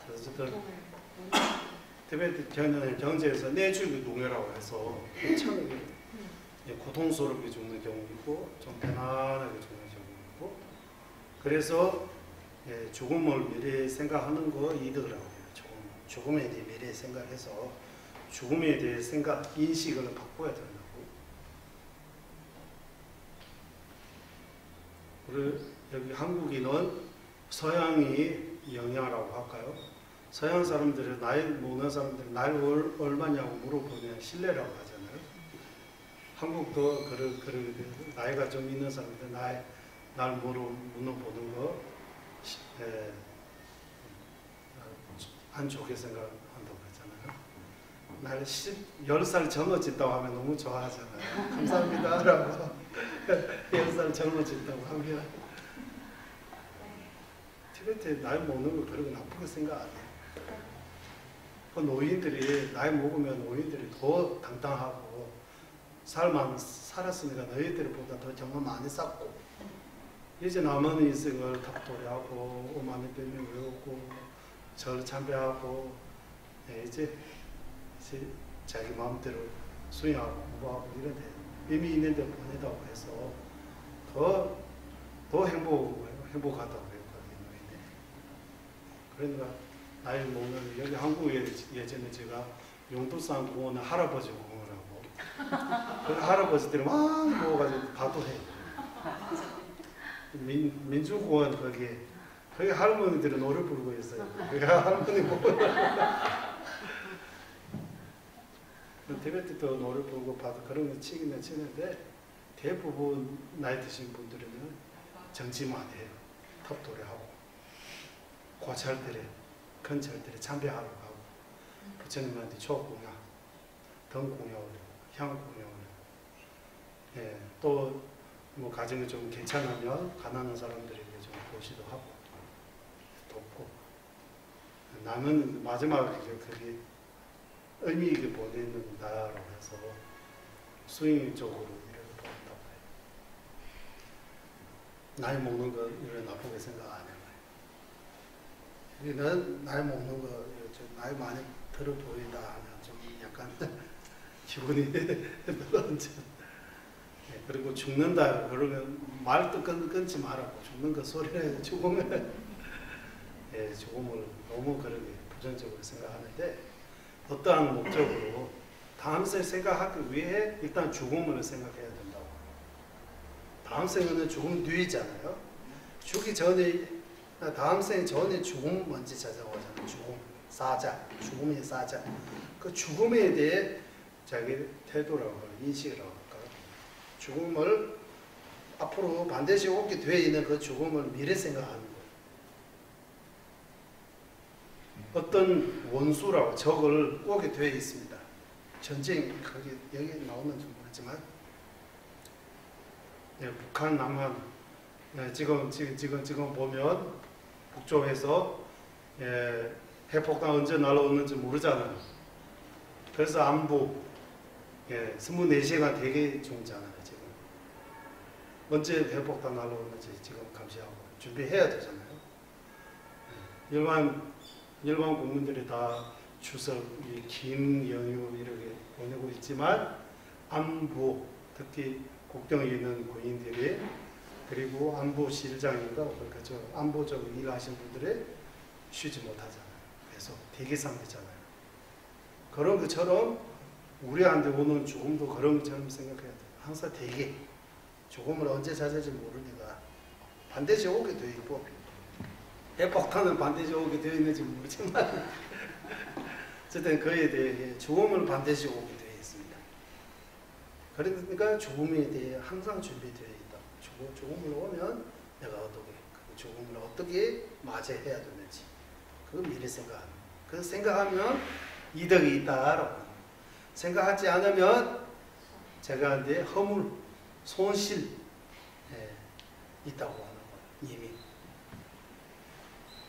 S1: 어쨌든 티베트 경제에서 뇌주기 농해라고 해서 엄청 고통스럽게 죽는 경우 있고 좀 편안하게 죽는 경우 있고 그래서 죽음을 미래에 생각하는 거 이득이라고 해요. 죽음에 대해 미래에 생각해서 죽음에 대해 생각, 인식을 바꿔야 된다고. 그리고 여기 한국인은 서양이 영향이라고 할까요? 서양 사람들은 나이 먹는 사람들은 나이 얼마냐고 물어보면 실례라고 하잖아요. 한국도 나이가 좀 있는 사람들 날 물어보는 거 안 좋게 생각한다고 그러잖아요. 날 10살 젊어진다고 하면 너무 좋아하잖아요. 감사합니다 라고 10살 젊어진다고 하면 티베트에 나이 먹는 거 그렇게 나쁘게 생각 안 해요. 그 노인들이 나이 먹으면 노인들이 더 당당하고 살았으니까 너희들보다 더 정말 많이 쌓고 이제 남은 인생을 탑도리하고 오만의 별명 외우고 절 참배하고 이제 자기 마음대로 수행하고 공부하고 이런 데 의미 있는 데 보내다고 해서 더 행복하다고 해요. 그러니까 나이 먹는 여기 한국에 예전에 제가 용두산 공원에 할아버지 공원이라고 그 할아버지들이 막 모아가지고 다도해요. 민주공원 거기 할머니들은 노래 부르고 있어요. 거기 할머니 보고 티베트도 노래 부르고 봐도 그런 거 치기는 치는데 대부분 나이 드신 분들은 정치만 해요. 탑도리하고 고찰들에 근찰들에 참배하러 가고 부처님한테 초공양, 등공양을 향공양을 또 뭐 가정이 좀 괜찮으면 가난한 사람들에게 좀 보시도 하고 돕고 나는 마지막에 그게 의미 있게 보내는다라고 해서 수행적으로 이렇게 보낸다고 해요. 나이 먹는 거 이런 나쁘게 생각 안 해요. 우리는 나이 먹는 거 나이 많이 들어 보인다 하면 좀 약간 기분이 늘어져. 그리고 죽는다 그러면 말도 끊지 말라고 죽는 거 소리를 죽으면 죽음을 너무 그렇게 부정적으로 생각하는데 어떠한 목적으로 다음 생 생각하기 위해 일단 죽음을 생각해야 된다고. 다음 생은 죽음 뒤잖아요. 죽기 전에 다음 생 전에 죽음 먼저 찾아오잖아요. 죽음 사자, 죽음의 사자. 그 죽음에 대해 자기 태도라고 인식이라고 할까요? 죽음을 앞으로 반드시 오게 되어 있는 그 죽음을 미래 생각하는 거예요. 어떤 원수라고 적을 오게 되어 있습니다. 전쟁 여기 나오는지 모르지만 북한 남한 지금 보면 북쪽에서 핵폭탄 언제 날아오는지 모르잖아요. 그래서 안보 24시간 대기 중이잖아요. 지금 언제 핵폭탄 날아오는지 지금 감시하고 준비해야 되잖아요. 일반 국민들이 다 추석 긴 연휴 이렇게 보내고 있지만 안보 특히 국경에 있는 군인들이 그리고 안보실장인가 그러니까 저 안보적으로 일하신 분들이 쉬지 못하잖아요. 계속 대기 상태잖아요. 그런 것처럼 우리한테 오는 죽음도 그런 것처럼 생각해야 돼요. 항상 대기. 죽음을 언제 찾을지 모르니까 반드시 오게 되어 있고 핵폭탄은 반드시 오게 되어 있는지 모르지만 어쨌든 그에 대해 죽음을 반드시 오게 되어 있습니다. 그러니까 죽음에 대해 항상 준비되어 있다. 죽음을 오면 내가 어떻게 그 죽음을 어떻게 맞이해야 되는지 그거 미리 생각하는 그 생각하면 이득이 있다라고 생각하지 않으면 제가 이제 허물, 손실 있다고 하는 거예요. 이미.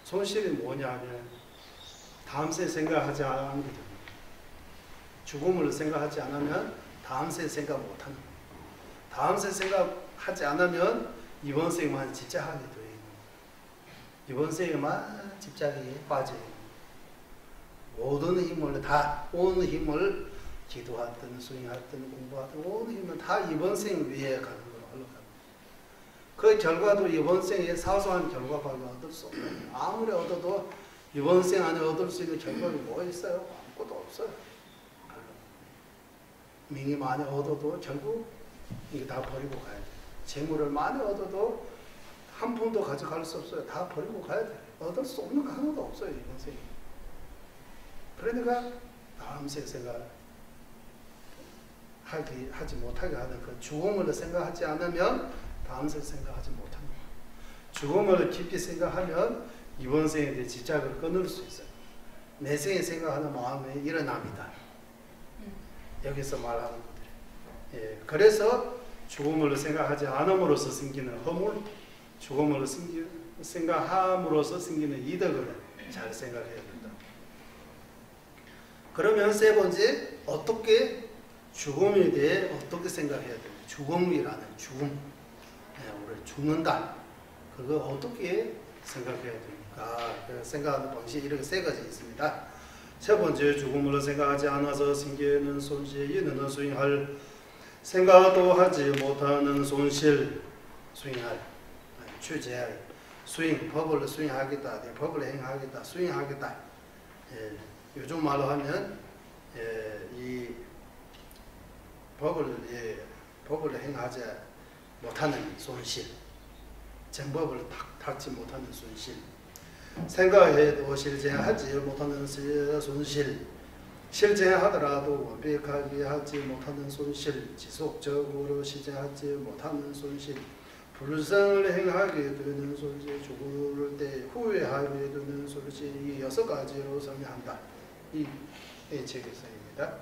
S1: 손실이 뭐냐면 다음 세 생각하지 않거든요. 죽음을 생각하지 않으면 다음 세 생각 못하는 거예요. 다음 세 생각하지 않으면 이번 생만 집착하게 되어 있는 거예요. 이번 생에만 집착이 빠져 있는 거예요. 모든 힘을 다, 온 힘을 기도하든 수행하든 공부하든 온 힘을 다 이번 생 위에 가는 걸로 흘러가는 거예요. 그 결과도 이번 생에 사소한 결과밖에 얻을 수 없어요. 아무리 얻어도 이번 생 안에 얻을 수 있는 결과가 뭐 있어요? 아무것도 없어요. 명이 많이 얻어도 결국 이게 다 버리고 가야 돼요. 재물을 많이 얻어도 한 푼도 가져갈 수 없어요. 다 버리고 가야 돼요. 얻을 수 없는 거 하나도 없어요. 이번 생에. 그러니까 다음 생 생각 하지 못하게 하는 그 죽음을 생각하지 않으면 다음 생 생각하지 못하는 거예요. 죽음을 깊이 생각하면 이번 생에 대해 집착을 끊을 수 있어요. 내 생에 생각하는 마음이 일어납니다. 여기서 말하는 것들이. 예, 그래서 죽음을 생각하지 않음으로써 생기는 허물, 죽음을 생각함으로써 생기는 이득을 잘 생각해야 된다. 그러면 세 번째, 어떻게 죽음에 대해 어떻게 생각해야 됩니까? 죽음이라는 죽음, 우리 죽는다. 그거 어떻게 생각해야 됩니까? 생각하는 방식이 이렇게 세 가지 있습니다. 첫 번째, 죽음을 생각하지 않아서 생기는 손실, 이는 수행할 생각도 하지 못하는 손실, 수행할, 취재할, 수행, 법을 수행하겠다, 법을 행하겠다, 수행하겠다. 예, 요즘 말로 하면 이 법을 행하지 못하는 손실, 정법을 닦지 못하는 손실, 생각해도 실제하지 못하는 손실, 실제하더라도 완벽하게 하지 못하는 손실, 지속적으로 실제하지 못하는 손실, 불성을 행하게 되는 손실, 죽을 때 후회하게 되는 손실, 이 6가지로 설명한다. 이 책에서입니다.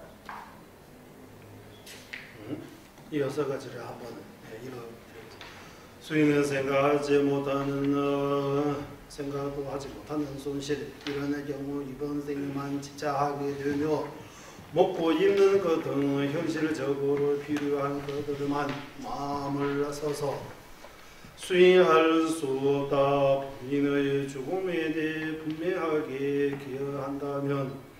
S1: 이 6가지를 한번 읽어드리겠습니다. 수행은 생각하지 못하는 생각도 하지 못하는 손실, 이런 경우 이번 생에만 집착하게 되며 먹고 입는 것 등 현실적으로 필요한 것들만 마음을 써서 수행할 수 없다. 본인의 죽음에 대해 분명하게 기여한다면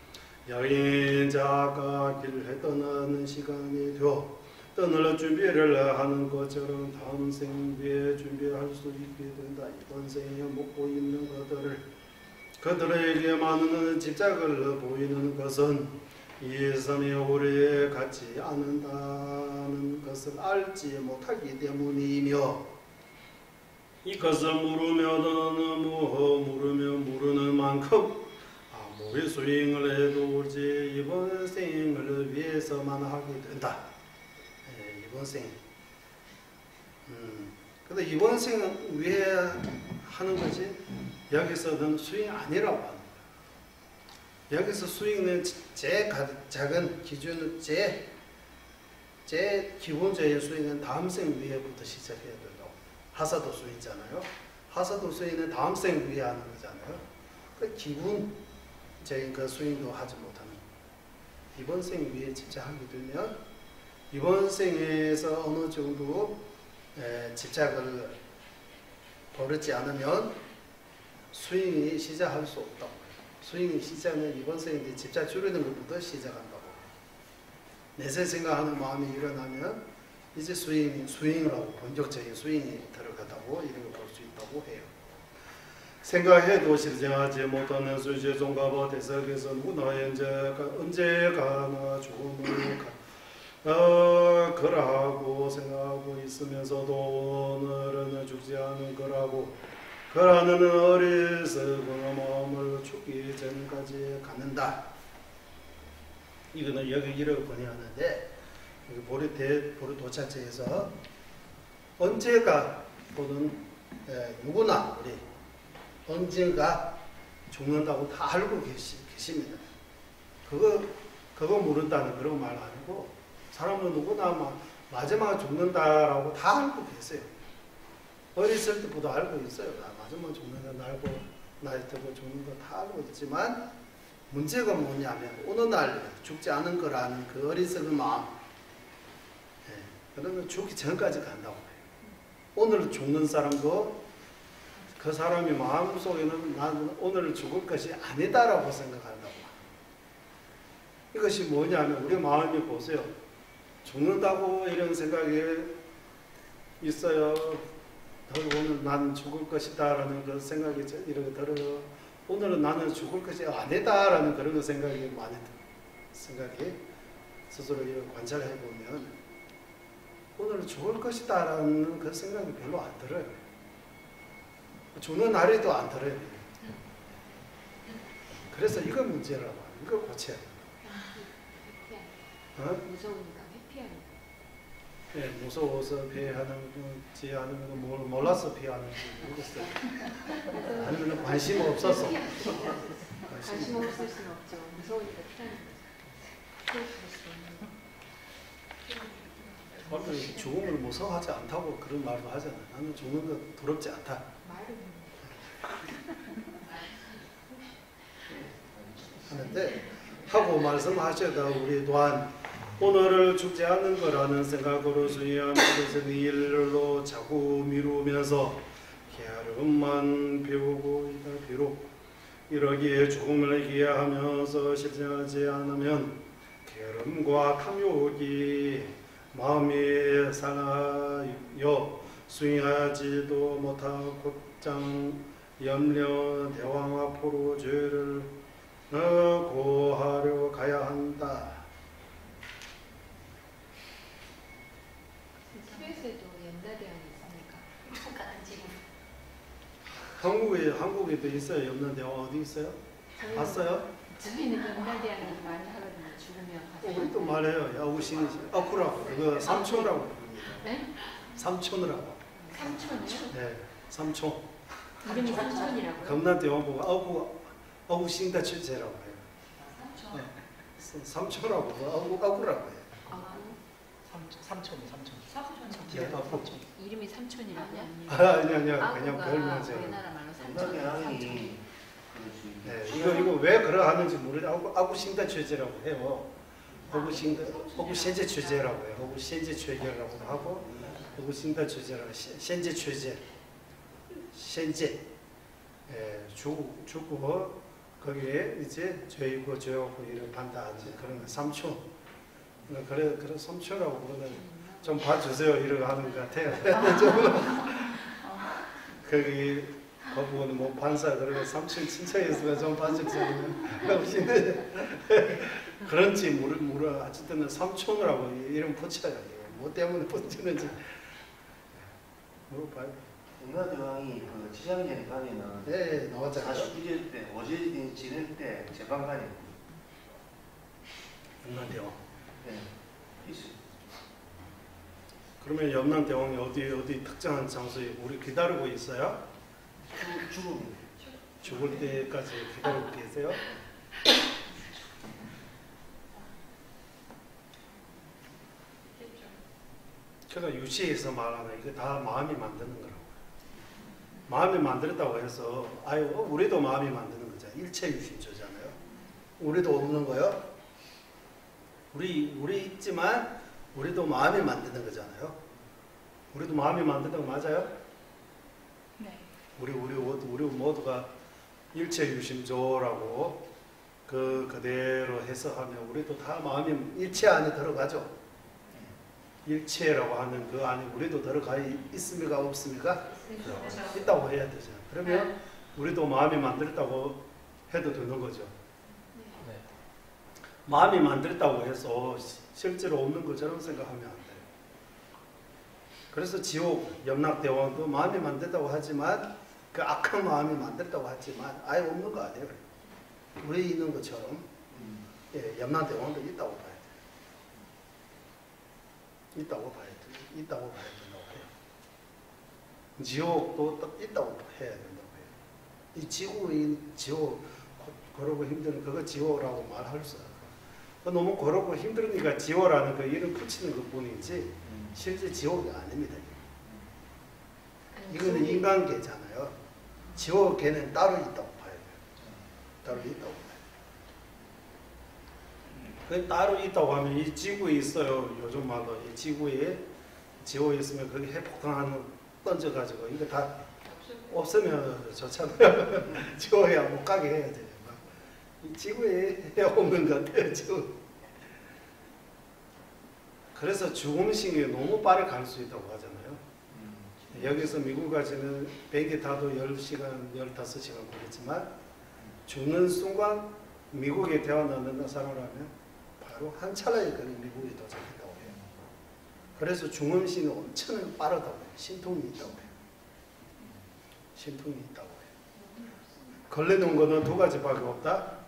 S1: 여행자가 길을 떠나는 시간이 되어 떠날 준비를 하는 것처럼 다음 생에 준비할 수 있게 된다. 이번 생에 먹고 있는 그들에게 많은 집착을 보이는 것은 이 섬에 오래 갖지 않는다는 것을 알지 못하기 때문이며, 이것을 물으면 만큼 아무리 수행을 해도 오직 이번 생을 위해서만 하게 된다. 이번 생. 근데 이번 생은 왜 하는 거지? 여기서는 수행 아니라고 하는 거예요. 여기서 수행은 제일 작은 기준은 제일 기본적인 수행은 다음 생 위에부터 시작해야 된다고. 하사도 수행이잖아요. 하사도 수행은 다음 생 위에 하는 거잖아요. 그 기본적인 그 수행도 하지 못하는 거예요. 이번 생 위에 집착하게 되면 이번 생에서 어느 정도 집착을 버리지 않으면 수행이 시작할 수 없다고. 수행이 시작은 이번 생에 집착 줄이는 것부터 시작한다고. 내세 생각하는 마음이 일어나면 이제 수행을 하고 본격적인 수행이 들어가다고 이렇게 볼 수 있다고 해요. 생각해도 실제하지 못하는 수제종가보 대석에서 누구나 언제가나 죽음을 그러하고 생각하고 있으면서도 오늘은 죽지 않은 거라고 그라는 어리석은 마음을 죽기 전까지 갖는다. 이거는 여기 이렇게 번역하는데 보리 도차체에서 언제가 또는 누구나 우리 언젠가 죽는다고 다 알고 계십니다. 그거 모른다는 그런 말 아니고 사람은 누구나 마지막에 죽는다라고 다 알고 계세요. 어렸을 때부터 알고 있어요. 마지막 죽는 건 알고 나이 들고 죽는 거 다 알고 있지만 문제가 뭐냐면 어느 날 죽지 않은 거라는 그 어리석은 마음. 예, 그러면 죽기 전까지 간다고 해요. 오늘 죽는 사람도 그 사람이 마음속에는 나는 오늘 죽을 것이 아니다라고 생각한다고. 이것이 뭐냐면 우리 마음이 보세요. 죽는다고 이런 생각이 있어요. 오늘 나는 죽을 것이다라는 그 생각이 이렇게 들어요. 오늘은 나는 죽을 것이 아니다라는 그런 생각이 많이 들어요. 생각이 스스로 관찰해 보면 오늘 죽을 것이다라는 그 생각이 별로 안 들어요. 죽는 날에도 안 들어요. 그래서 이거 문제라고. 이거 고쳐야 돼요.
S2: 무서우니까 회피하는.
S1: 네, 무서워서 피하는지 아니면 뭘 몰라서 피하는지 모르겠어요. 아니면 관심 없어서.
S2: 관심 없을 수는 없죠. 무서우니까 피하는 거죠.
S1: 원래 죽음을 무서워하지 않다고 그런 말도 하잖아요. 나는 죽는 거 두렵지 않다. 하는데 하고 말씀하셔도 우리 또한 오늘을 죽지 않는 거라는 생각으로 중요한 것은 일로 자꾸 미루면서 게으름만 배우고 있다. 비록 이러기에 죽음을 기해하면서 실천하지 않으면 게으름과 탐욕이 마음에 상하여 수행하지도 못하고 곧장 염려 대왕 앞으로 죄를 고하려 가야 한다.
S2: 스위스에도 염라대왕이 있으니까.
S1: 한국에도 있어요. 염라대왕 어디 있어요? 봤어요?
S2: 저희는 염라대왕이 많이 하거든요. 죽으면.
S1: 우리 또 말해요. 야구신이 아쿠라고 그거 삼촌이라고 부릅니다.
S2: 네?
S1: 삼촌이라고.
S2: 삼촌이요?
S1: 네, 삼촌.
S2: 이름이 삼촌이라고요?
S1: 검나대왕 보고 아구신다 출제라고 해요. 네. 삼촌이라고 아구라고 해요.
S3: 삼촌이.
S1: 네, 아구.
S2: 이름이 삼촌이라고요?
S1: 아니야, 그냥 별명이죠.
S2: 우리나라 말로 삼촌.
S1: 네, 이거 왜 그러 하는지 모르죠. 아구신다 출제라고 해요. 어구신제 출제라고 해요. 어구신제 출제라고 하고 어구신다 출제라고 신제 출제. 신제. 예, 죽고 거기에 이제 죄고 죄고 이런 판단 그런 거 삼촌. 그래 삼촌이라고 그러면 좀 봐주세요 이러고 하는 것 같아요. 거기 거부는 뭐 판사 그러고 삼촌 친척이었으면 좀 봐주세요. 그런지 모르 어쨌든 삼촌이라고 이름 붙여요. 뭐 때문에 붙이는지 물어봐요.
S3: 염라대왕이 그 지장전에 가면은
S1: 네, 나왔잖아요.
S3: 49절 때 어제 지낼 때 재판관이
S1: 염라대왕.
S3: 네, 있어요.
S1: 그러면 염라대왕이 어디 특정한 장소에 우리 기다리고 있어요? 죽을 때까지 기다리고 계세요? 제가 유치에서 말하는 이게 다 마음이 만드는 거라고. 마음이 만들었다고 해서 우리도 마음이 만드는 거잖아요. 일체 유심조잖아요. 우리도 없는 거요. 우리 있지만 우리도 마음이 만드는 거잖아요. 우리도 마음이 만든다고 맞아요?
S2: 네.
S1: 우리 모두가 일체 유심조라고 그대로 해석하면 우리도 다 마음이 일체 안에 들어가죠. 일체라고 하는 그 안에 우리도 들어가 있습니까? 없습니까? 있다고 해야 되죠. 그러면 우리도 마음이 만들었다고 해도 되는 거죠.
S3: 네.
S1: 마음이 만들었다고 해서 실제로 없는 것처럼 생각하면 안 돼요. 그래서 지옥, 염락대왕도 마음이 만들었다고 하지만 그 악한 마음이 만들었다고 하지만 아예 없는 거 아니에요. 우리 있는 것처럼 예, 염락대왕도 있다고 봐요. 있다고 봐야 된다고 해요. 지옥도 있다고 해야 된다고 해요. 이 지옥 그러고 힘든 그거 지옥이라고 말할 수 없어요. 너무 그러고 힘들으니까 지옥이라는 그 이름 붙이는 것 뿐이지 실제 지옥이 아닙니다. 이거는 인간계잖아요. 지옥계는 따로 있다고 봐야 돼요. 따로 있다고 봐요. 그 따로 있다고 하면 이 지구에 있어요. 요즘 말로 이 지구에 지옥에 있으면 거기 핵폭탄 던져가지고 이거 다 없으면 좋잖아요. 지옥에 못 가게 해야 돼요. 이 지구에 없는 것 같아요. 지금. 그래서 죽음신이 너무 빠르게 갈 수 있다고 하잖아요. 여기서 미국 가지는 비행기 타도 10시간, 15시간 걸리지만 죽는 순간 미국에 태어나는 사람이라면 바로 한 찰나에 그냥 미국에 도착했다고 해요. 그래서 죽음신이 엄청 빠르다고 해요. 신통이 있다고 해요. 신통이 있다고 해요. 걸리는 거는 두 가지밖에 없다.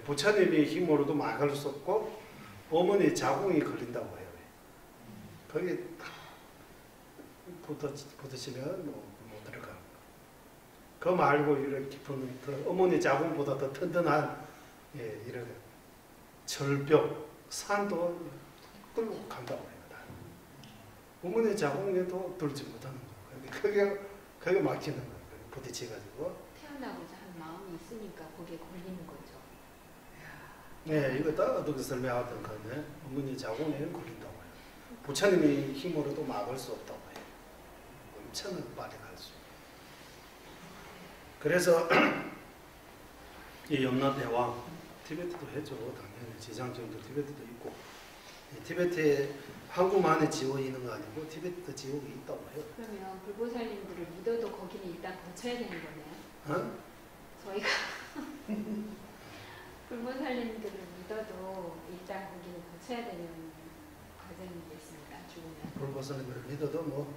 S1: 부처님의 힘으로도 막을 수 없고 어머니 자궁이 걸린다고 해요. 거기 부딪히면 못 들어가. 그 말고 이렇게 깊은 어머니 자궁보다 더 튼튼한 이런 절벽, 산도 뚫고 간다고 합니다. 어머니 자궁에도 들지 못하는 거예요. 그게 막히는 거예요. 부딪혀가지고.
S2: 태어나고자 한 마음이 있으니까 거기에 걸리는 거죠.
S1: 네, 이거 다 어떻게 설명하던 건데 어머니 자궁에 걸린다고 해요. 부처님의 힘으로도 막을 수 없다고 해요. 엄청 빨리 갈 수. 그래서 이 염라대왕 티베트도 했죠. 당연히 지장정도 티베트도 있고 티베트에 한국만의 지옥이 있는 거 아니고 티베트 지옥이 있다고 해요.
S2: 그러면 불보살님들을 믿어도 거기는 일단 거쳐야 되는 거네요.
S1: 어?
S2: 저희가 불보살님들을 믿어도 일단 거기는 거쳐야 되는 과정이겠습니다. 죽으면.
S1: 불보살님을 믿어도 뭐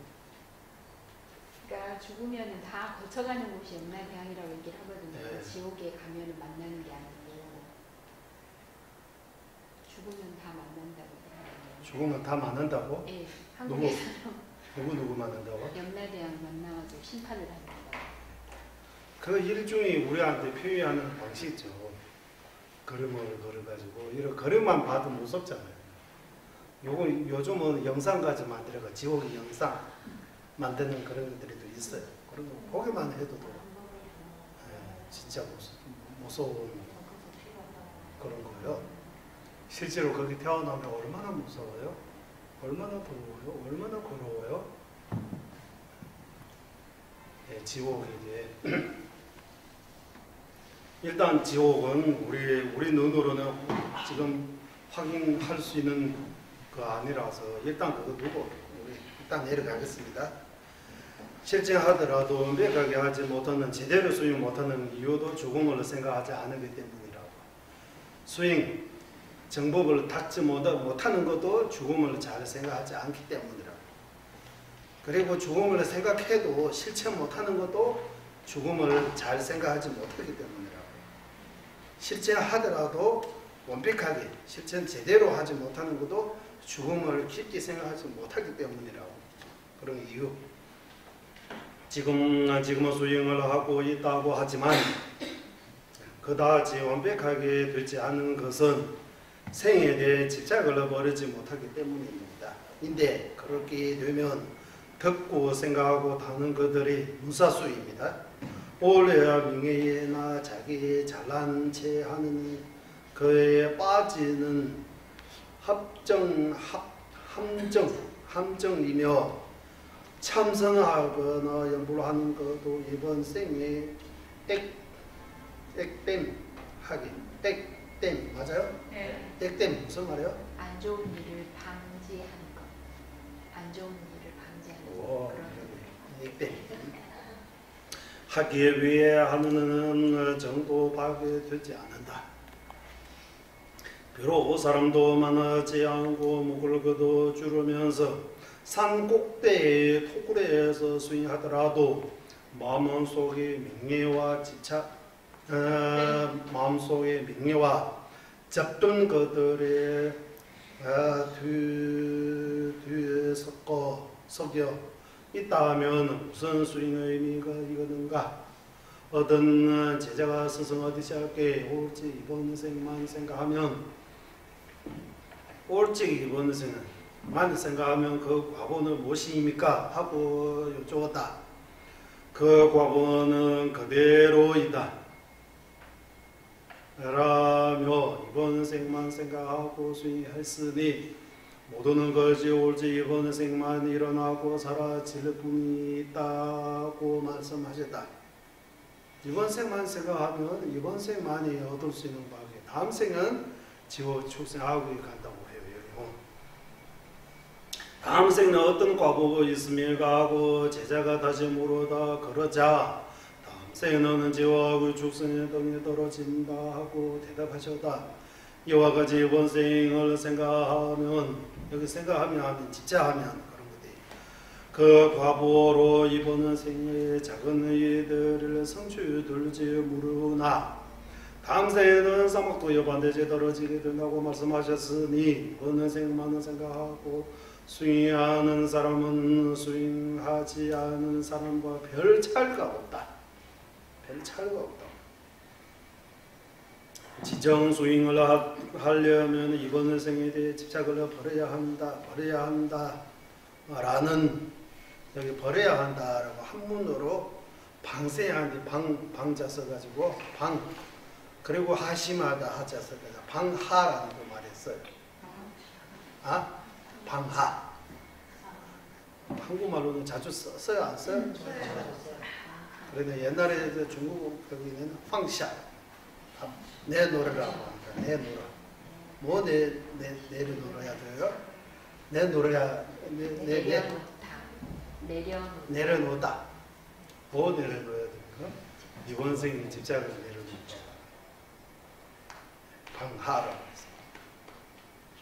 S2: 그러니까 죽으면은 다 거쳐가는 곳이 염라대왕이라고 얘기를 하거든요.
S1: 네.
S2: 지옥에 가면은 만나는 게 아니고 죽으면 다 만난다고.
S1: 죽으면 다 만난다고?
S2: 네, 한국에서
S1: 누구 만난다고?
S2: 염라대왕 만나가지고 심판을 합니다.
S1: 그 일종의 우리한테 표현하는 방식이죠. 걸음을 걸어가지고 이런 걸음만 봐도 무섭잖아요. 요즘은 영상까지 만들어가 지옥의 영상 만드는 그런 것들이 또 있어요. 그런 거 보기만 해도 진짜 무서운 그런 거예요. 실제로 거기 태어나면 얼마나 무서워요? 얼마나 두려워요? 얼마나 괴로워요? 지옥이 이제 일단 지옥은 우리 눈으로는 지금 확인할 수 있는 거 아니라서 일단 그거 두고 우리 일단 내려가겠습니다. 실증하더라도 명확하게 하지 못하는 제대로 수행 못하는 이유도 죽음을 생각하지 않기 때문이라고. 수행 정법을 닦지 못하는 것도 죽음을 잘 생각하지 않기 때문이라고. 그리고 죽음을 생각해도 실천 못하는 것도 죽음을 잘 생각하지 못하기 때문이라고. 실천하더라도 완벽하게 실천 제대로 하지 못하는 것도 죽음을 깊게 생각하지 못하기 때문이라고. 그런 이유. 지금은 수행을 하고 있다고 하지만 그다지 완벽하게 되지 않은 것은 생에 대해 집착을 버리지 못하기 때문입니다. 인데 그렇게 되면 듣고 생각하고 다는 것들이 무사수입니다. 올해야 명예나 자기 잘난 체 하는 그에 빠지는 함정이며 참선하거나 연불 하는 것도 이번 생에 액땜 맞아요?
S2: 네.
S1: 액땜 무슨 말이에요?
S2: 안 좋은 일을 방지하는 것. 안 좋은 일을 방지하는
S1: 오,
S2: 그런
S1: 액땜. 하기 위해 하는 정도밖에 되지 않는다. 비록 사람도 많지 않고 먹을 것도 줄으면서 산 꼭대기에 토굴에서 수행하더라도 마음속의 명예와 집착, 마음속의 명예와 잡던 것들에 뒤에 섞여 있다 하면 무슨 수행의 의미가 있는가? 어떤 제자가 스승하듯이 할게 옳지 이번 생만 생각하면 옳지 이번 생은 만 생각하면 그 과거는 무엇입니까? 하고 여쭈었다. 그 과거는 그대로이다. 라며 이번 생만 생각하고 수행했으니 모두는 거지 올지 이번 생만 일어나고 사라질 뿐이다고 말씀하셨다. 이번 생만 생각하면 이번 생만이 얻을 수 있는 바에 다음 생은 지옥 축생하고 간다고 해요. 여기. 다음 생은 어떤 과거가 있습니까? 하고 제자가 다시 물어다 그러자 다음 생은 지옥하고 축생의 등에 떨어진다 하고 대답하셨다. 이와 같이 이번 생을 생각하면 여기 생각하면 집자하면 그런 거지. 그 과보로 이번 생의 작은 이들을 성취될지 모르나 다음 생에는 사막도 여반대제 떨어지게 된다고 말씀하셨으니 어느 생만은 생각하고 수행하는 사람은 수행하지 않은 사람과 별 차이가 없다. 별 차이가 없다. 지정 수행을 하려면 이번 생에 대해 집착을 버려야 한다 라는 여기 버려야 한다라고 한문으로 방세한데 방자 써가지고 방 그리고 하심하다 하자 써가지고 방하라는 거 말했어요. 아 방하 한국말로는 자주 써요 안 써요? 그런데 옛날에 중국 거기는 황샤 내놓으라고 합니다. 내놓으라. 뭐 내려놓아야 돼요? 내놓아야 내려놓다. 뭐 내려놓아야 됩니까? 이번 생의 집착을 내려놓자. 방하라고 해서.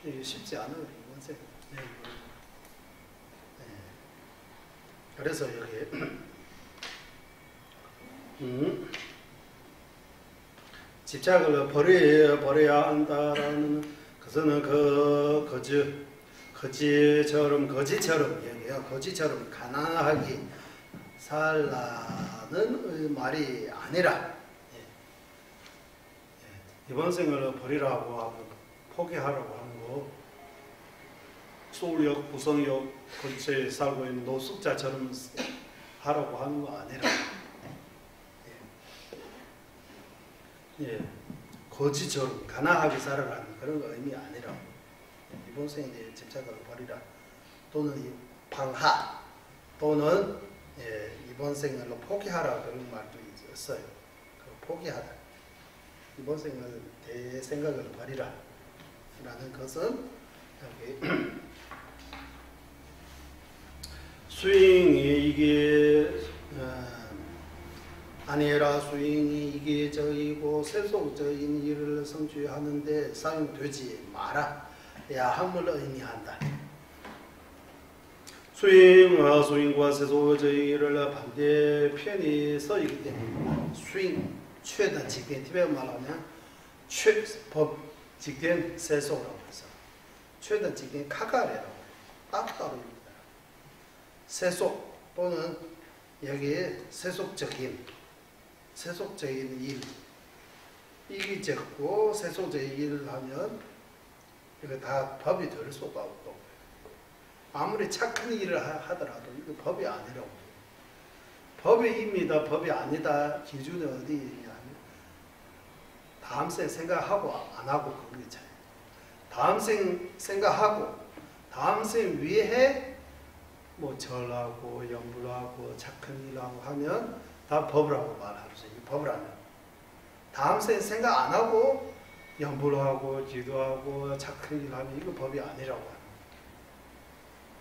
S1: 이게 쉽지 않아요. 이번 생. 그래서 여기 집착을 버려야 한다라는 것은 거지처럼 얘기해요. 거지처럼 가난하게 살라는 말이 아니라 이번 생을 버리라고 하고 포기하라고 하는 거 서울역, 부성역 근처에 살고 있는 노숙자처럼 하라고 하는 거 아니라 거지처럼 가난하게 살아라는 그런 의미 아니라 이번 생에 대해 집착을 버리라 또는 방하 또는 이번 생을 포기하라 그런 말도 있어요. 포기하라 이번 생을 대해 생각을 버리라 라는 것은 여기 수행이 이게 아니라 수행이 이계적이고 세속적인 일을 성취하는데 사용되지 말아야 함을 의미한다. 수행과 세속적인 일을 반대편이 써있기 때문에 수행, 최단 직된 티베트 말하면 법 직된 세속이라고 해서 최단 직된 카가레라고 따로입니다. 세속 또는 여기에 세속적인 일, 이기적고 세속적인 일을 하면 이거 다 법이 될 수가 없고 아무리 착한 일을 하더라도 이거 법이 아니라고. 법입니다. 법이 아니다. 기준이 어디 있냐면 다음 생 생각하고 안 하고 그게 차이. 다음 생 생각하고 다음 생 위해 뭐 절하고 염불하고 착한 일하고 하면 다 법이라고 말할 수 있어요. 법이라면 다음 생 생각 안 하고 염불하고 기도하고 착한 일 하면 이거 법이 아니라고 하는.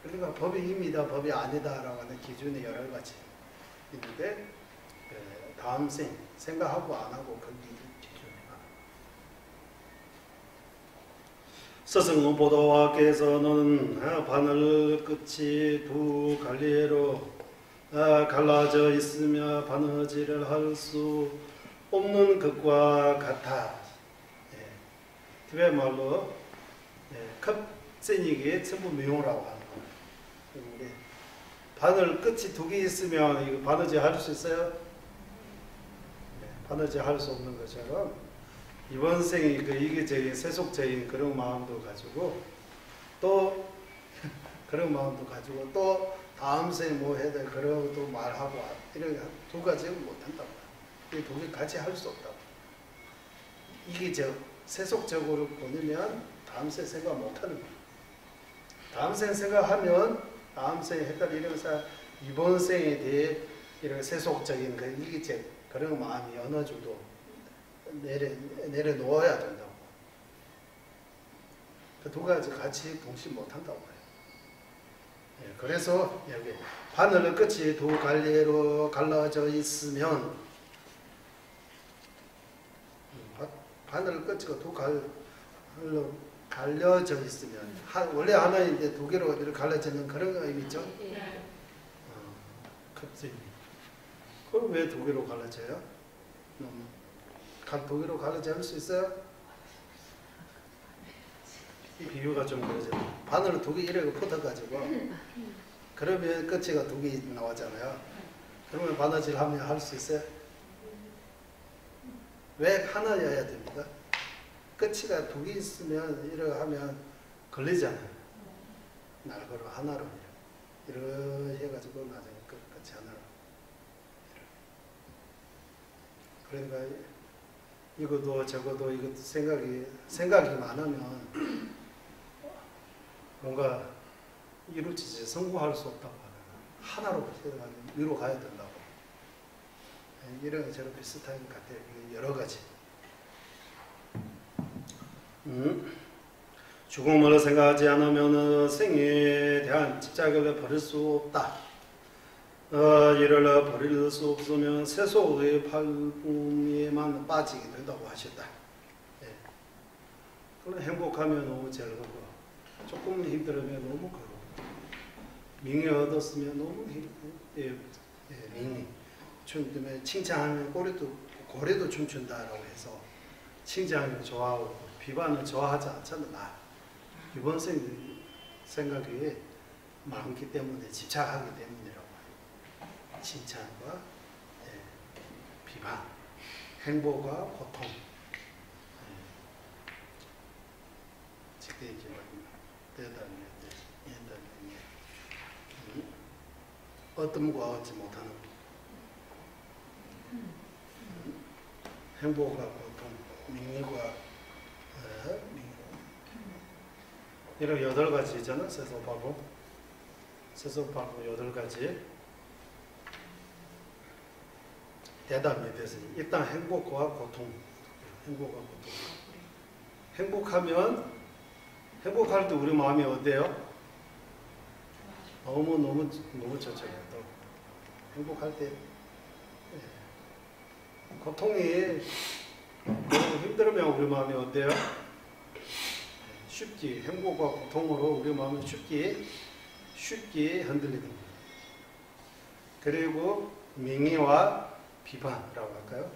S1: 그러니까 법입니다. 법이 아니다라고 하는 기준이 여러 가지 있는데 다음 생 생각하고 안 하고 그게 기준이다. 스승 보도와께서는 바늘 끝이 두 갈래로 갈라져 있으며 바느질을 할 수 없는 것과 같아. 티베트 말로 컵쟁이게 전부 미용이라고 하는 거예요. 바늘 끝이 두 개 있으면 이거 바느질 할 수 있어요? 바느질 할 수 없는 것처럼 이번 생이 그 이기적인 세속적인 그런 마음도 가지고 또 그런 마음도 가지고 또 다음 생 뭐 해야 돼 그러고 또 말하고 이런 두 가지는 못한다고. 이 두 개 같이 할 수 없다고. 이게 세속적으로 보내면 다음 생 생각 못하는 거야. 다음 생 생각하면 다음 생에 해달 이러면서 이번 생에 대해 이런 세속적인 이게 그런 마음이 어느 정도 내려놓아야 된다고. 그 두 가지 같이 동시 못한다고 해요. 예, 그래서 여기 바늘 끝이 두 갈래로 갈라져 있으면 바늘 끝이 두 갈로 갈려져 있으면 원래 하나인데 두 개로 이렇게 갈라지는 그런 의미죠. 갑자기 그럼 왜 두 개로 갈라져요? 두 개로 갈라져 할 수 있어요? 이 비유가 좀 그러죠. 바늘을 두 개 이렇게 붙어가지고 그러면 끝이가 두 개 나오잖아요. 그러면 바느질 하면 할 수 있어요? 왜 하나여야 됩니까? 끝이가 두 개 있으면 이렇게 하면 걸리잖아요. 날거로 하나로 이렇게 해가지고 나중에 끝이 하나로. 그러니까 이것도 저것도 이것도 생각이 많으면 뭔가 이루어지지 성공할 수 없다고 하나로 위로 가야 된다고. 이런 저런 비슷한 것 같아요. 여러 가지. 죽음을 생각하지 않으면 생에 대한 집착을 버릴 수 없다. 이를 버릴 수 없으면 세속의 팔꿈에만 빠지게 된다고 하셨다. 예. 그럼 행복하면 너무 즐거워. 조금 힘들으면 너무 괴로워. 명예 얻었으면 너무 명예. 칭찬하면 고래도 춤춘다라고 해서 칭찬을 좋아하고 비판을 좋아하지 않잖아. 이번 생각이 많기 때문에 집착하기 때문이라고. 칭찬과 비판, 행복과 고통. 직대이지 어떤과 얻지 못하는 행복과 고통, 명예과 이런 8가지 있잖아. 세속하고 8가지. 대답에 대해서 일단 행복과 고통. 행복할 때 우리 마음이 어때요? 너무 좋죠. 행복할 때 고통이 너무 힘들으면 우리 마음이 어때요? 쉽게 행복과 고통으로 우리 마음이 쉽게 흔들리는 거예요. 그리고 명예와 비판이라고 할까요?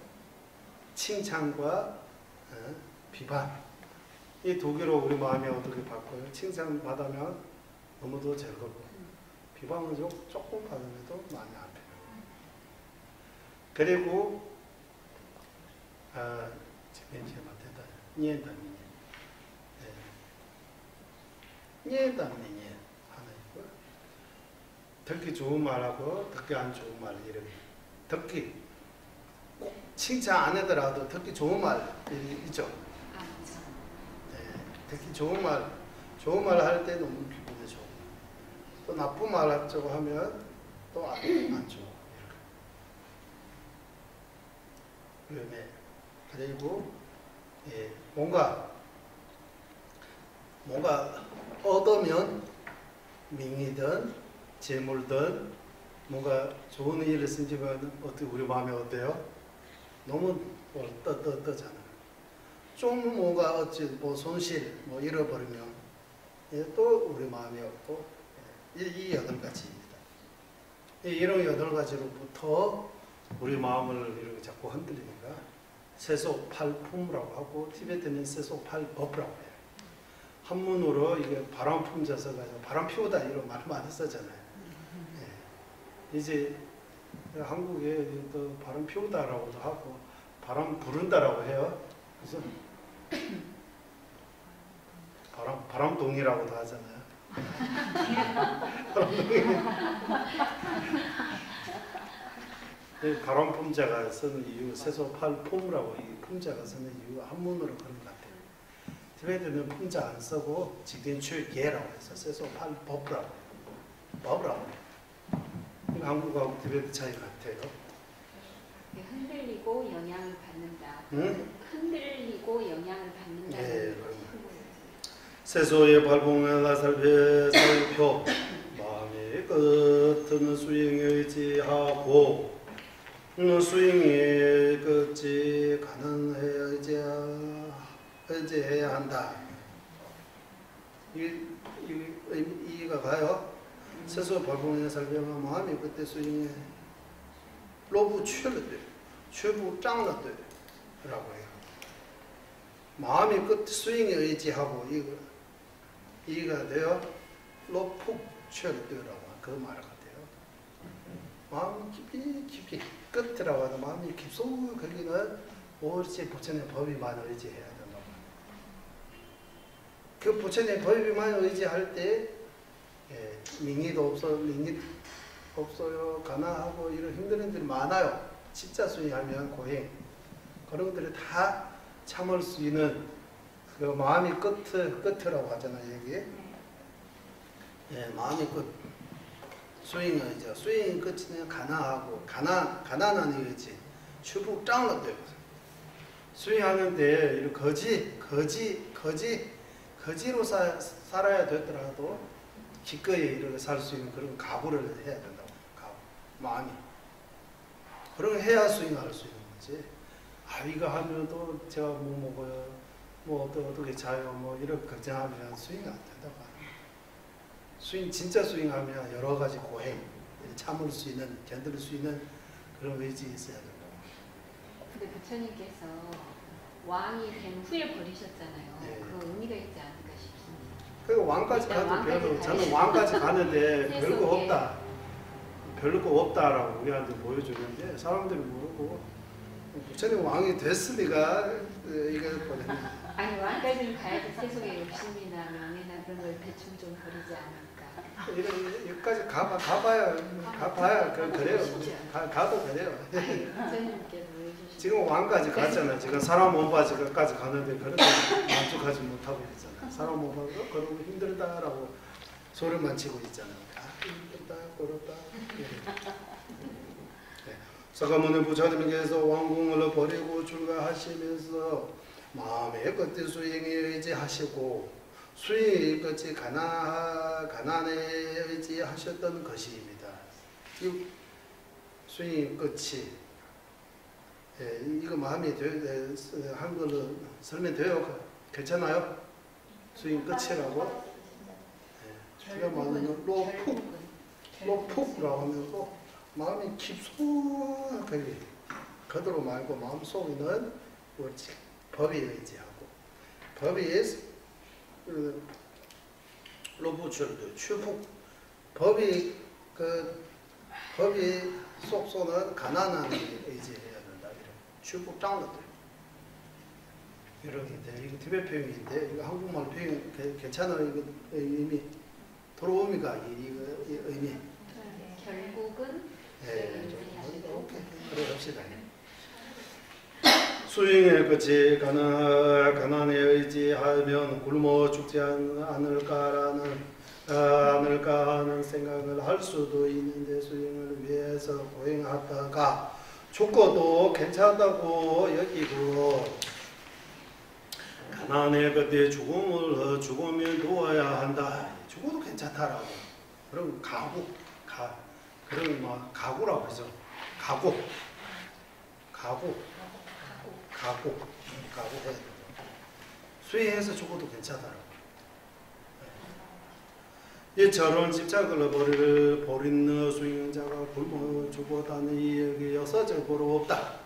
S1: 칭찬과 비판. 이 두 개로 우리 마음이 어떻게 바꿔요? 칭찬 받으면 너무도 즐겁고 비방은 조금 받으면도 마음이 안 편해요. 그리고 니엔다미니 하나 있고 듣기 좋은 말하고 듣기 안 좋은 말 이렇게 듣기 꼭 칭찬 안 하더라도 듣기 좋은 말 있죠. 듣기 좋은 말 할 때 너무 기분이 좋고 또 나쁜 말 하려고 하면 또 안 좋고 그리고 뭔가 얻으면 명예든 재물든 뭔가 좋은 일을 생기면 어떻게 우리 마음이 어때요? 너무 떠잖아. 좀 뭔가 어찌 뭐 손실 뭐 잃어버리면 또 우리 마음이 없고 이 8가지입니다. 이런 8가지로부터 우리 마음을 이렇게 자꾸 흔들리니까 세속팔품이라고 하고 티베트는 세속팔법이라고 해요. 한문으로 이게 바람 품져서 가지고 바람 피우다 이런 말 많이 쓰잖아요. 이제 한국에 또 바람 피우다라고도 하고 바람 부른다라고 해요. 그래서 바람동이라고도 하잖아요. 가론 품자가 쓰는 이유, 세소팔 품이라고 이 품자가 쓰는 이유가 한문으로 그런 것 같아요. 티베트는 품자 안 쓰고 직진출예라고 해서 세소팔 법이라고 해요. 법이라고 해요. 한국하고 티베트 차이 같아요.
S2: 흔들리고 영향을 받는다.
S1: 응?
S2: 흔들리고 영향을 받는다.
S1: 예, 세소의 발봉을 살펴 마음의 끝은 수행에 의지하고 수행의 끝이 가능해야 의지해야 한다. 이해가 가요? 세소 발봉에 살펴 마음의 끝에 수행에 로부 취를 최부 짱났대 라고 해요. 마음이 끝 스윙에 의지하고 이가 돼요. 로푹 취를되라고 그 말 같아요. 마음이 깊이 끝이라고 하는 마음이 깊소 거기는 옳지 부처님 법이만 의지해야 된다고. 그 부처님 법이만 의지할 때 민의도 없어요. 가난하고 이런 힘든 일들이 많아요. 진짜 수행하면 고행 그런 것들이 다 참을 수 있는 그 마음이 끝이라고 하잖아요. 여기 마음이 끝 수행은 이제 수행 끝이면 가난하고 가난한 의지 추부 짱을 때고 수행하는데 이런 거지로 살아야 되더라도 기꺼이 이렇게 살 수 있는 그런 각오를 해야 된다고. 마음이 그런 거 해야 수행할 수 있는 거지. 이거 하면 또 제가 뭐 먹어요, 뭐 또 어떻게 자요, 뭐 이렇게 걱정하면 수행이 안 된다고 하는 거예요. 수행 진짜 수행하면 여러 가지 고행 참을 수 있는 견딜 수 있는 그런 의지 있어야 된다고.
S2: 근데 부처님께서 왕이 된 후에 버리셨잖아요.
S1: 네.
S2: 그 의미가 있지 않을까 싶습니다.
S1: 그 왕까지 가도 별로 저는 왕까지 가는데 별거 없다. 별거 없다라고 우리한테 보여주는데 사람들이 모르고 부처님 왕이 됐으니까 이거 보냈네.
S2: 아니 왕까지는 가야지 세속의 욕심이나 명예나 그런 걸 대충 좀 버리지 않을까.
S1: 여기까지 가봐야 그래요. 가도 그래요.
S2: 부처님께서 보여주신.
S1: 지금 왕까지 갔잖아요. 지금 사람 몸바지까지 가는데 그런데 만족하지 못하고 있잖아요. 사람 몸바지가 그러고 힘들다라고 소리만 치고 있잖아요. 힘들다, 그렇다. 사가모니 부처님께서 왕궁을 버리고 출가하시면서 마음의 끝에 수행에 의지하시고 수행의 끝이 가난에 의지하셨던 것입니다. 이 수행의 끝이 이거 마음이 한글로 설명돼요? 괜찮아요? 수행 끝이라고? 제가 말하는 로푹라고 하면 마음이 깊숙하게 그대로 말고 마음속에는 법에 의지하고 법이 로부출도 추푹 법이 속소는 가난한 의지해야 된다. 추푹 짱것들 이렇게 돼. 이거 티베트 표현인데 이거 한국말 표현 괜찮아요? 이거 이미 도로우미가 이 의미.
S2: 결국은
S1: 오케이. 그래 합시다. 수행의 끝이 가난에 의지하면 굶어 죽지 않을까 하는 생각을 할 수도 있는데 수행을 위해서 고행하다가 죽어도 괜찮다고 여기고 가난의 끝에 죽으면 누워야 한다. 죽어도 괜찮다라고. 그럼 그런 가구라고 하죠. 가구해. 수행해서 죽어도 괜찮다라고. 이처럼 집착을 버리는 수행자가 굶어 죽어다는 이야기 역사적으로 없다.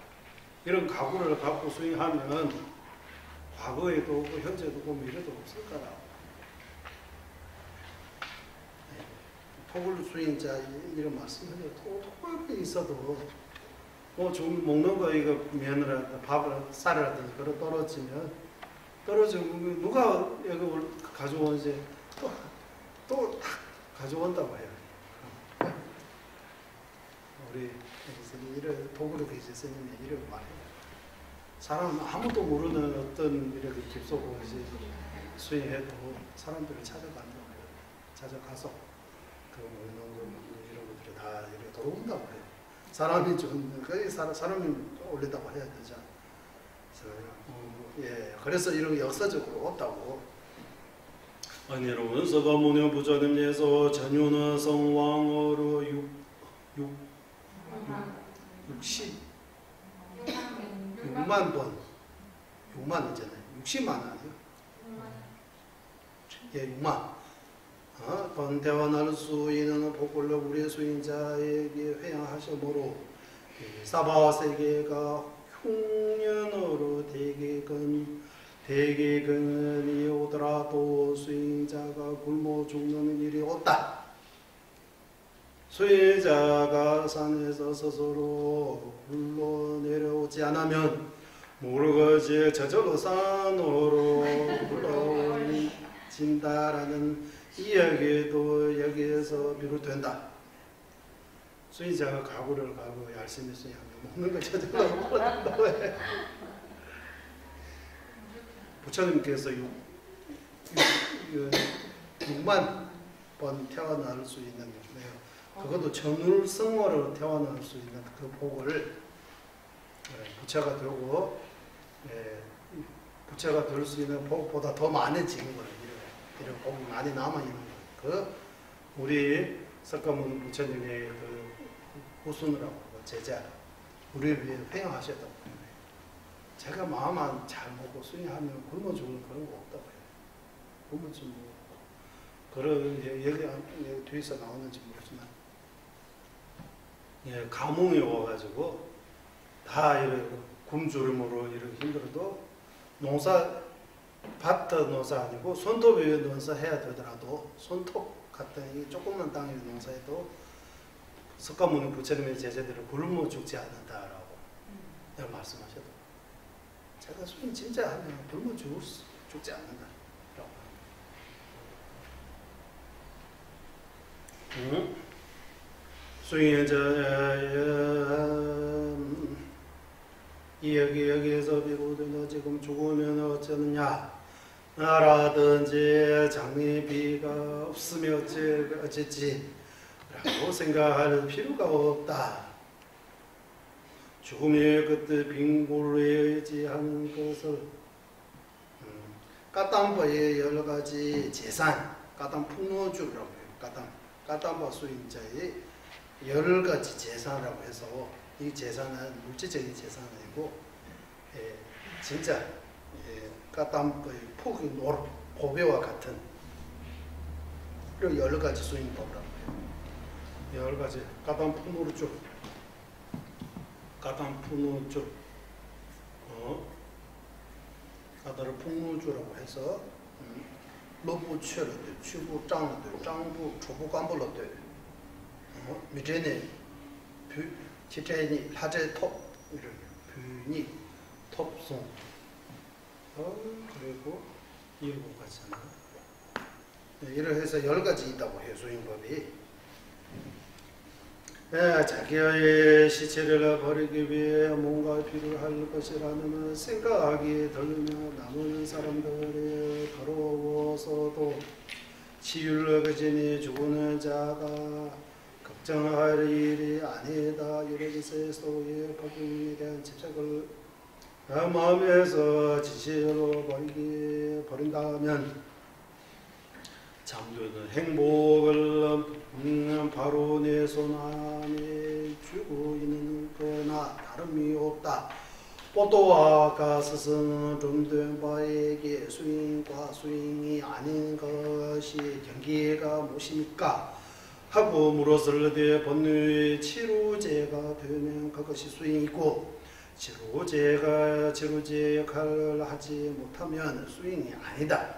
S1: 이런 가구를 갖고 수행하면 과거에도 없고 현재도 없고 미래도 없을 거라고. 토굴 수행자 이런 말씀을 토굴이 있어도 뭐 좀 먹는 거 이거 면이라든지 밥을 쌀이라든지 그런 떨어지면 누가 여기 가져오는지 또 딱 가져온다고 해요. 우리 이런 도구로 계신 스님이 이런 말해요. 사람 아무도 모르는 어떤 이렇게 깊숙한 것이 수행해도 사람들을 찾아간다고 해요. 찾아가서 그 먹는 거 이런 것들이 다 이렇게 들어온다고 해요. 사람이 좀 거의 사람이 올린다고 해야 되죠. 그래서 이런 역사적으로 왔다고. 아니로는 서가모니 부처님께서 전유는 성왕으로 6만 번, 6만이잖아요. 60만 아니요? 예, 6만. 번대원할 수 있는 복을 우리 수행자에게 회양하시므로 사바세계가 흉년으로 대개근이 오더라도 수행자가 굶어 죽는 일이 없다. 수행자가 산에서 스스로 굴러 내려오지 않으면 모르거지 저절로 산으로 굴러진다라는 이야기도 여기에서 비롯된다. 수행자가 가구를 가고 열심히 수행하면 먹는 거 저절로 굴러간다고 해. 부처님께서 6만 번 태어날 수 있는 그것도 전울성모로 태어날 수 있는 그 복을 부처가 들고 부처가 들 수 있는 복보다 더 많아지는 거예요. 이런 복이 많이 남아있는 거예요. 그 우리 석가모니 부처님의 그 후손이라고 제자 우리를 위해 회양하셨다고 해요. 제가 마음만 잘 먹고 수행하면 굶어 죽는 그런 거 없다고 해요. 굶어 죽는 거 그런 얘기 뒤에서 나오는지 모르지만 가뭄이 와가지고 다 이렇게 굶주림으로 이렇게 힘들어도 밭 농사 아니고 손톱 위에 농사 해야 되더라도 손톱 같은 이 조그만 땅에 농사해도 석가모니 부처님의 제자들은 굶어 죽지 않는다라고 말씀하셨다. 제가 수행 진짜 하면 굶어 죽지 않는다라고 합니다. 수행자 여기에서 비고도 지금 죽으면 어쩌느냐 나라든지 장례비가 없으면 어쨌지 라고 생각할 필요가 없다. 죽음의 그때 빙고를 의지하는 것을 까담바의 여러 가지 재산, 까담푸노주라고 해요. 까담바 수행자의 여러 가지 재산이라고 해서 이 재산은 물질적인 재산이 아니고 진짜 까담바의 폭이 보배와 같은 그리고 여러 가지 수행법이라고 해요. 여러 가지 까담푸노주 까담푸노주 까다르푸노주라고 해서 로부체로 돼, 추부장로 돼, 장부 초부관부로 돼, 미제네 지제니 하제 톱 이런 뷰니 톱송 그리고 일곱 가지잖아. 이를 해서 여러 가지 있다고 해요. 수행법이. 자기의 시체를 버리기 위해 뭔가 필요할 것이라는 생각이 들면 남은 사람들이 더러워서도 치유를 그지니 죽는 자가 걱정할 일이 아니다. 이러기세 소의 법에 대한 집착을 마음에서 진실로 버린다면 잠드는 행복을 바로 내 손 안에 쥐고 있는 거나 다름이 없다. 포도와가 스승은 좀된 바에게 수행과 수행이 아닌 것이 경계가 무엇입니까? 하고 물었을 때 번뇌의 치료제가 되면 그것이 수행이고 치료제 역할을 하지 못하면 수행이 아니다.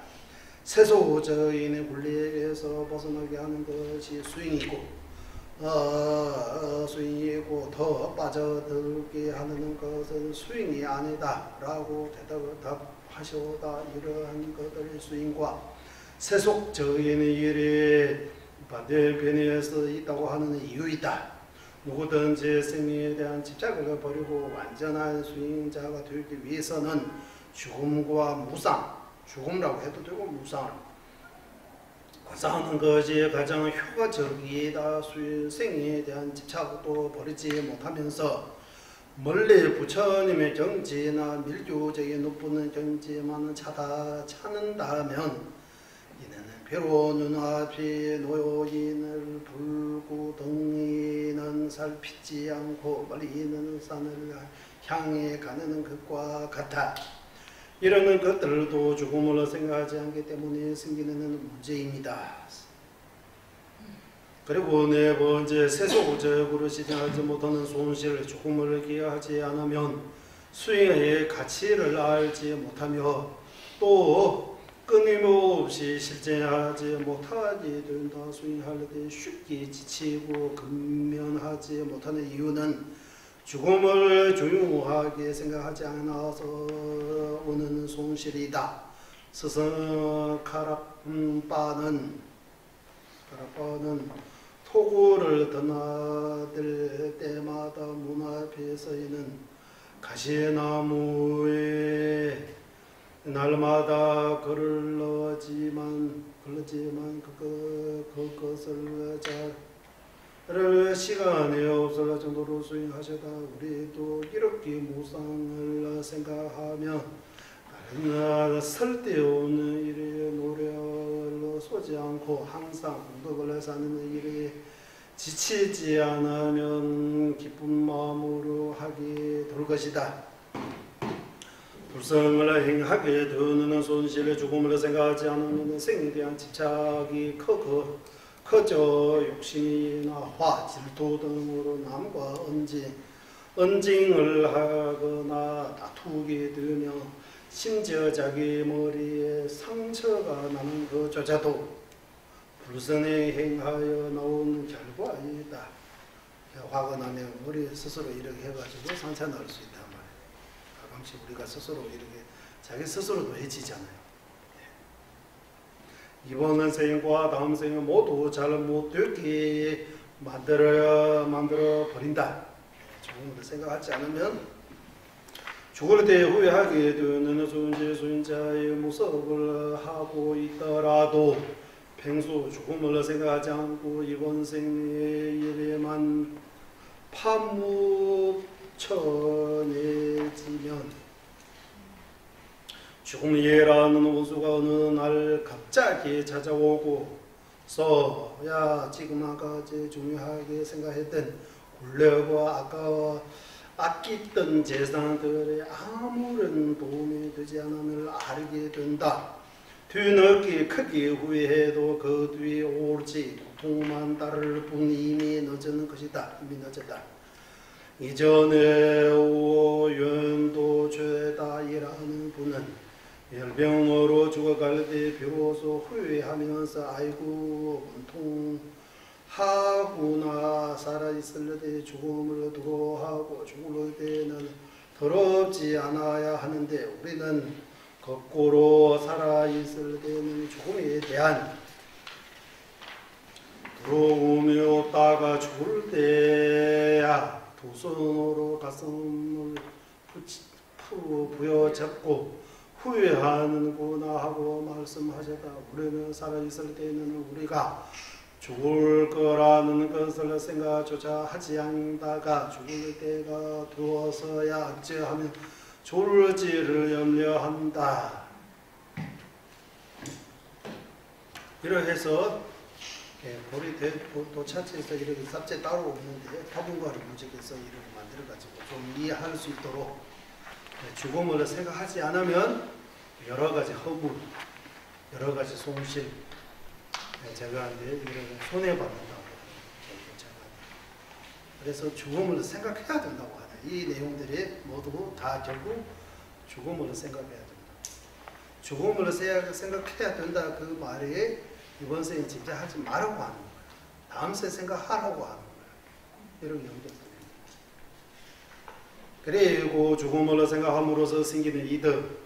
S1: 세속적인 굴레에서 벗어나게 하는 것이 수행이고 수행이고 더 빠져들게 하는 것은 수행이 아니다 라고 대답하시오다. 이러한 것들의 수행과 세속적인 일이 반대편에 있다고 하는 이유이다. 누구든지 생명에 대한 집착을 버리고 완전한 수행자가 되기 위해서는 죽음과 무상, 죽음이라고 해도 되고 무상, 싸우는 것이 가장 효과적이다. 생에 대한 집착도 버리지 못하면서 멀리 부처님의 경지나 밀교적인 높은 경지만 찾는다면 이는 비로 눈앞에 놓여있는 불구덩이는 살피지 않고 멀리 있는 산을 향해 가는 것과 같아. 이러는 것들도 죽음을 생각하지 않기 때문에 생기는 문제입니다. 그리고 네 번째, 세속적으로 실행하지 못하는 손실, 죽음을 기여하지 않으면 수행의 가치를 알지 못하며 또 끊임없이 실천하지 못하게 된다. 수행할 때 쉽게 지치고 근면하지 못하는 이유는 죽음을 중요하게 생각하지 않아서 오는 손실이다. 스승 카라빠는 토구를 드나들 때마다 문 앞에 서있는 가시나무에 날마다 걸러지만 그것을 잘 시간이 없을 정도로 수행하셔다. 우리도 이렇게 무상을 생각하며 다른 쓸데없는 일에 노력을 쏘지 않고 항상 공덕을 사는 일에 지치지 않으면 기쁜 마음으로 하게 될 것이다. 불성을 행하게 되는 손실의 죽음을 생각하지 않으면 생에 대한 집착이 커져 욕심이나 화, 질투 등으로 남과 언징을 하거나 다투게 되며 심지어 자기 머리에 상처가 나는 것조차도 불선에 행하여 나온 결과이다. 화가 나면 머리 스스로 이렇게 해가지고 상처 날 수 있단 말이에요. 가끔씩 우리가 스스로 이렇게 자기 스스로도 해치잖아요. 이번 생과 다음 생은 모두 잘 못되게 만들어 버린다. 죽음을 생각하지 않으면 죽을 때 후회하게 되는 수행자의 모습을 하고 있더라도 평소 죽음을 생각하지 않고 이번 생의 일에만 파묻혀내지면 죽음이라는 원수가 어느 날 갑자기 찾아오고서 야 지금 아까까지 중요하게 생각했던 굴레와 아까워 아끼던 재산들에 아무런 도움이 되지 않음을 알게 된다. 뒤늦게 크게 후회해도 그 뒤에 옳지 고통만 따를 뿐 이미 늦은 것이다. 이미 늦었다. 이전에 오연도 죄다 일하는 분은 열병으로 죽어갈 때 비로소 후회하면서 아이고 원통하구나. 살아있을 때 죽음을 두려워하고 죽을 때는 더럽지 않아야 하는데 우리는 거꾸로 살아있을 때는 죽음에 대한 두려움이 없다가 죽을 때야 두 손으로 가슴을 부여잡고 후회하는구나 하고 말씀하셨다. 우리는 살아있을 때는 우리가 죽을 거라는 것을 생각조차 하지 않다가 죽을 때가 되어서야 어찌하면 졸지를 염려한다. 이렇게 해서 보리 도차체에서 이렇게 삽제 따로 없는데 화분과를 무적해서 이렇게 만들어가지고 좀 이해할 수 있도록 죽음을 생각하지 않으면 여러 가지 허물, 여러 가지 손실, 제가 이제 손해받는다고. 그래서 죽음을 생각해야 된다고 하네. 이 내용들이 모두 다 결국 죽음을 생각해야 된다. 죽음을 생각해야 된다. 그 말에 이번 생에 집착하지 말라고 하는 거예요. 다음 생 생각하라고 하는 거예요. 이런 연결됩니다. 그리고 죽음을 생각함으로써 생기는 이득.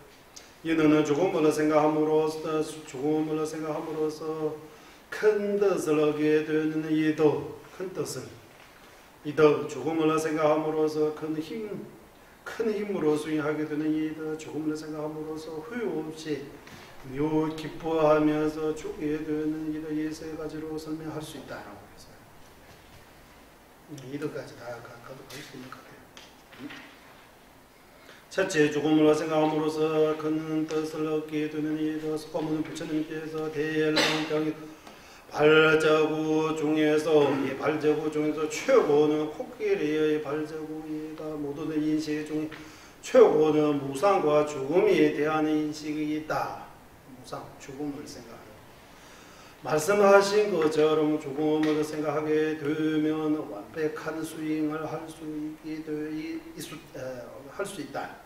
S1: 이는 죽음을 생각함으로써 큰 뜻을 얻게 되는 이도 큰 뜻은 이도 죽음을 생각함으로써 큰 힘으로 수행하게 되는 이도 죽음을 생각함으로써 후유 없이 묘 기뻐하면서 죽게 되는 이도 이 세 가지로 설명할 수 있다라고 했어요. 이도까지 다 가득할 수 있는 것 같아요. 첫째, 죽음을 생각함으로써 큰 뜻을 얻게 되는 이도 소문은 부처님께서 대열방경이 발자국 중에서 이 발자국 중에서 최고는 코끼리의 발자국이다. 모든 인식 중에 최고는 무상과 죽음에 대한 인식이 있다. 무상, 죽음을 생각하는. 말씀하신 것처럼 죽음을 생각하게 되면 완벽한 수행을 할 수 있다.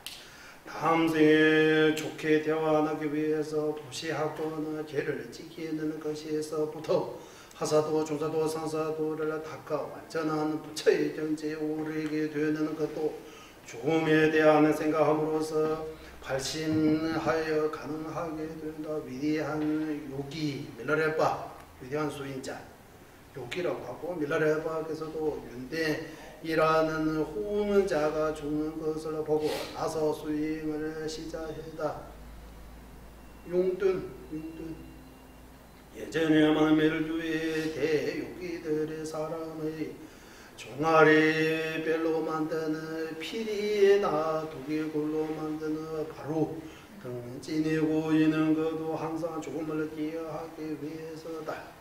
S1: 다음 생에 좋게 대화하기 위해서 부시하거나 죄를 지키는 것에서부터 하사도, 중사도, 상사도를 닦아 완전한 부처의 정지에 오르게 되는 것도 죽음에 대한 생각함으로써 발신하여 가능하게 된다. 위대한 요기, 밀라레바, 위대한 수행자, 요기라고 하고 밀라레바께서도 윤대이라는 후는 자가 죽는 것을 보고 나서 수행을 시작했다. 용둔 예전에 만멜주의 대요기들의 사람의 종아리 별로 만드는 피리나 독일골로 만드는 바로 등 지내고 있는 것도 항상 죽음을 기여하기 위해서다.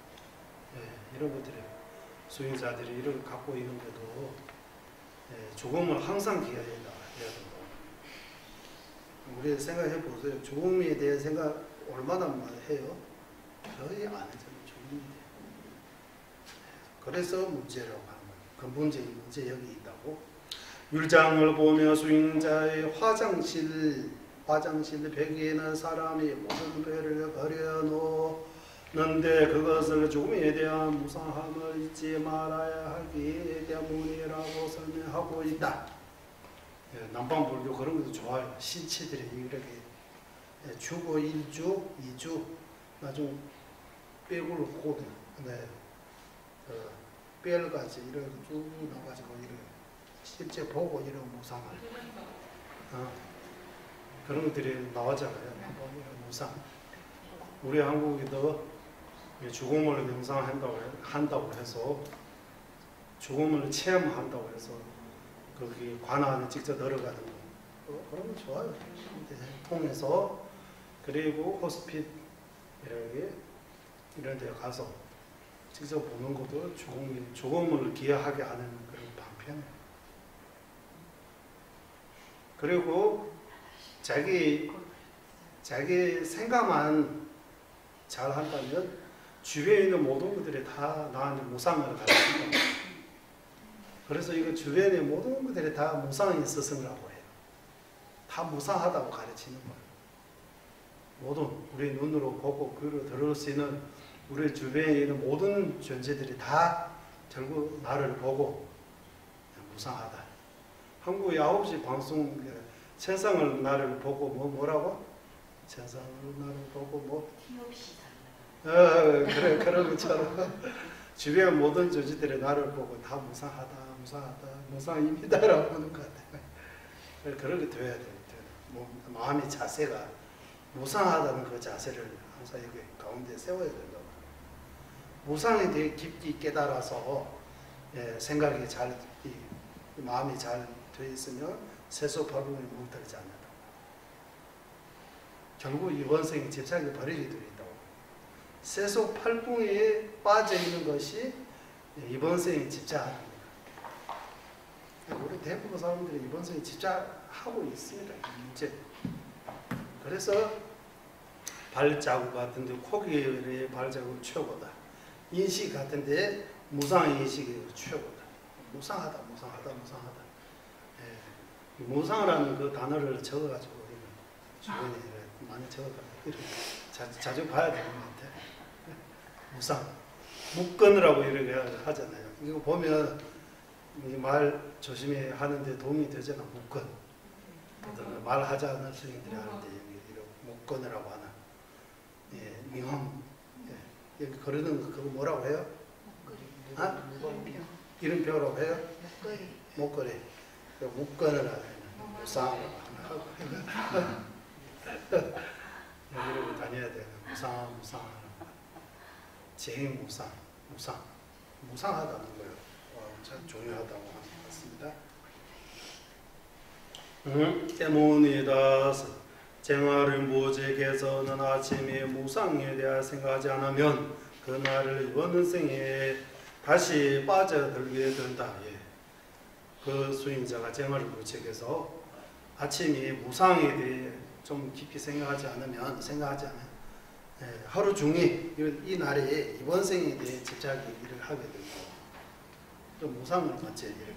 S1: 이런 것들이 수행자들이 이런 갖고 있는 것도 죽음을 항상 기여한다. 우리 생각해 보세요. 죽음에 대해 생각 얼마나 많이 해요? 거의 안 하잖아요. 죽음에 대해. 그래서 문제라고 하는 거예요. 근본적인 문제 여기 있다고. 율장을 보며 수행자의 화장실 벽에는 사람이 모든 배를 그려놓는데 그것을 죽음에 대한 무상함을 잊지 말아야 하기 때문이라고 설명하고 있다. 남방불교 그런 것도 좋아요. 신치들이 이렇게 주고 1주, 2주 나중 뼈를 고든 뼈까지 이렇게 쭉 나가지고 이렇게 실제 보고 이런 무상을 그런 것들이 나왔잖아요. 무상. 우리 한국에도 죽음을 명상한다고 해서 죽음을 체험한다고 해서 거기 관안에 직접 들어가는 거 그런 거 좋아요. 통해서 그리고 호스핏 이런 데 가서 직접 보는 것도 죽음을 기여하게 하는 그런 방편이에요. 그리고 자기 생각만 잘 한다면 주변에 있는 모든 것들이 다 나한테 무상을 가르친다. 그래서 이거 주변의 모든 것들이 다 무상의 스승이라고 해요. 다 무상하다고 가르치는 거예요. 모든 우리 눈으로 보고 귀로 들을 수 있는 우리 주변에 있는 모든 존재들이 다 결국 나를 보고 무상하다. 한국 9시 방송 세상을 나를 보고 뭐라고? 세상을 나를 보고 뭐? 그래 그런 것처럼 주변 모든 존재들이 나를 보고 다 무상하다. 무상입니다라고 하는 것 같아요. 그런 게 돼야 돼요. 마음의 자세가 무상하다는 그 자세를 항상 여기 가운데 세워야 된다고. 무상에 대해 깊이 깨달아서 생각이 잘, 마음이 잘 되어 있으면 세속팔분이 뭉들지 않는다. 결국 이번 생에 집착이 버리게 되어 있다고. 세속팔분에 빠져 있는 것이 이번 생에 집착하는 거예요. 우리 대부분 사람들이 이번 생에 집착하고 있습니다. 문제. 그래서 발자국 같은데 코끼리의 발자국 최고다. 인식 같은데 무상의 인식이 최고다. 무상하다. 무상이라는 그 단어를 적어가지고 주변에 많이 적어가지고 자주 봐야 되는 것 같아. 무상. 묶으라고 이렇게 하잖아요. 이거 보면 말 조심히 하는데 도움이 되잖아. 묶은. 말하지 않을 스님들이 하는데 여기 이렇게 묶어내라고 하나. 예, 명함. 예, 여기 거르는 거 그거 뭐라고 해요? 아? 이름표라고 해요? 목걸이. 묶어내라. 무상으로 하나. 여기로 다녀야 되는 무상. 재무상, 무상하다는 거예요. 참 중요하다고 하는 것 같습니다. 때문이다서 생활을 모제께서는 아침에 무상에 대하 생각하지 않으면 그날을 이번 생에 다시 빠져들게 된다. 예. 그 수행자가 생활을 모제께서 아침에 무상에 대해 좀 깊이 생각하지 않으면 하루 중에 이 날에 이번 생에 대해 집착을 하게 되고 또 무상을 맞지 이렇게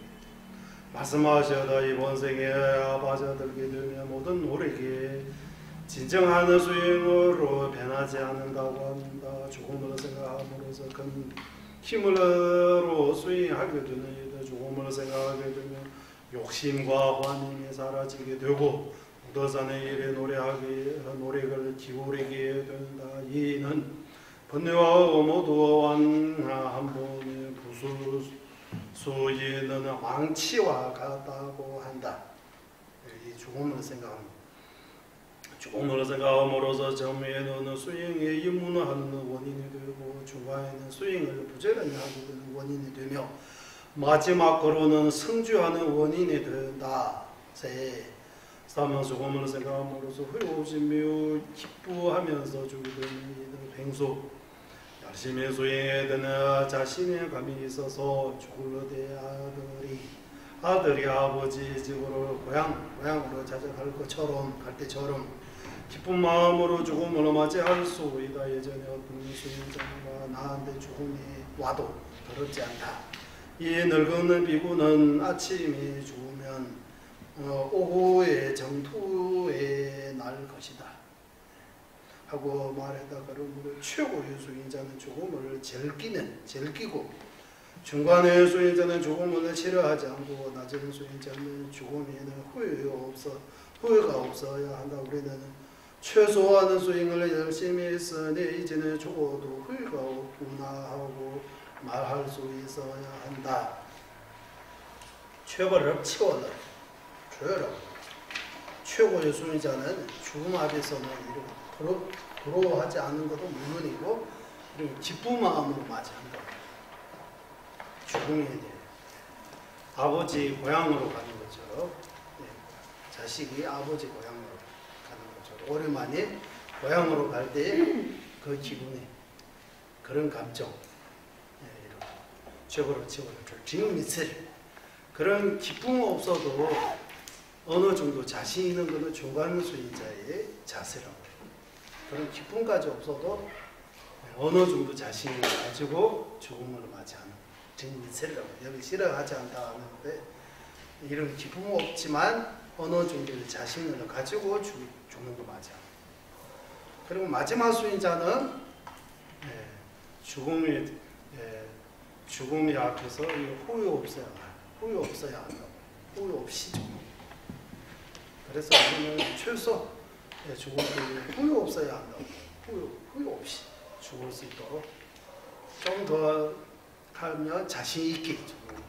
S1: 말씀하셔다 이번 생에 빠져들게 되면 모든 노력이 진정한 수행으로 변하지 않는다고 한다. 죽음을 생각함으로써 큰 힘으로 수행하게 되는 죽음을 생각하게 되면 욕심과 환심이 사라지게 되고 도산의 일에 노력을 기울이게 된다. 이는 번뇌와 모두 한 번의 부수수에는 왕치와 같다고 한다. 이 죽음을 생각함으로써 처음에는 수행에 입문하는 원인이 되고 중간에는 수행을 부지런히 하게 되는 원인이 되며 마지막으로는 성주하는 원인이 된다. 사면 죽음을 생각함으로써 후회 없이 매우 기뻐하면서 주게 되는 뱅소 열심히 수행해야 되는 자신의 감이 있어서 죽을 때 아들이 아버지 집으로 고향으로 찾아갈 때처럼 기쁜 마음으로 죽음을 맞이할 수 있다. 예전에 어떤 수행자가 나한테 죽음이 와도 더럽지 않다. 이 늙은 비구는 아침에 죽으면 오후의 정투에 날 것이다 하고 말했다. 그러므로 최고의 수행자는 죽음을 즐기고 중간의 수행자는 죽음을 싫어하지 않고 낮은 수행자는 죽음에는 후회가 없어야 한다. 우리는 최소한의 수행을 열심히 했으니 이제는 죽어도 후회가 없구나 하고 말할 수 있어야 한다. 최고를 치워라. 최고의 수행자는 죽음 앞에서는 부러워하지 않는 것도 물론이고 그리고 기쁜 마음으로 맞이한다. 죽음에 대해 아버지 고향으로 가는 것처럼 자식이 아버지 고향으로 가는 것처럼 오랜만에 고향으로 갈 때 그 기분에 그런 감정 최고로 지금 이슬 그런 기쁨 없어도 어느 정도 자신 있는 것은 중간 수행자의 자세라고 해요. 그런 기쁨까지 없어도 어느 정도 자신을 가지고 죽음을 맞이하는 진미세라고 여기 싫어하지 않다 하는데 이런 기쁨 없지만 어느 정도의 자신을 가지고 죽는 거 맞아. 그리고 마지막 수행자는 죽음이 앞에서 후회 없어야 한다고. 후회 없이 죽는. 그래서 우리는 최소 죽을 때 후회 없어야 한다고. 후회 없이 죽을 수 있도록 좀 더 하면 자신 있게 죽는.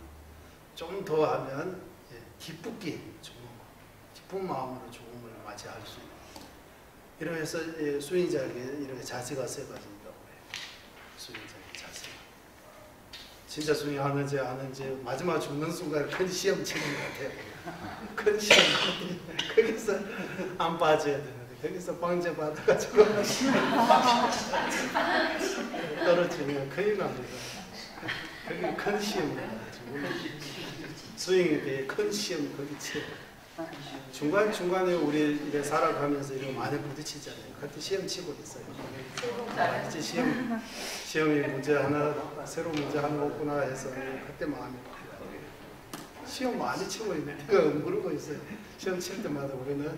S1: 좀 더 하면 기쁘게 죽는. 기쁜 마음으로 죽음을 맞이할 수 있는. 이러해서 수행자에게 이렇게 자세가 세 가지라고 해요. 수행자의 자세. 진짜 수행하는지 아는지 마지막 죽는 순간 큰 시험 치는 것 같아요. 큰 시험. 거기서 안 빠져야 되는데 거기서 방제 받아가지고 떨어지면 큰일 납니다. 그게 큰 시험이에요. 수행에 대해 큰 시험 거기 치요. 중간중간에 우리 이렇게 살아가면서 이런 많이 부딪히잖아요. 그때 시험 치고 있어요. 이제 시험이 문제 하나, 새로운 문제 하나 없구나 해서 그때 마음이 바뀌어요. 시험 많이 치고 있는데 모르고 있어요. 시험 칠 때마다 우리는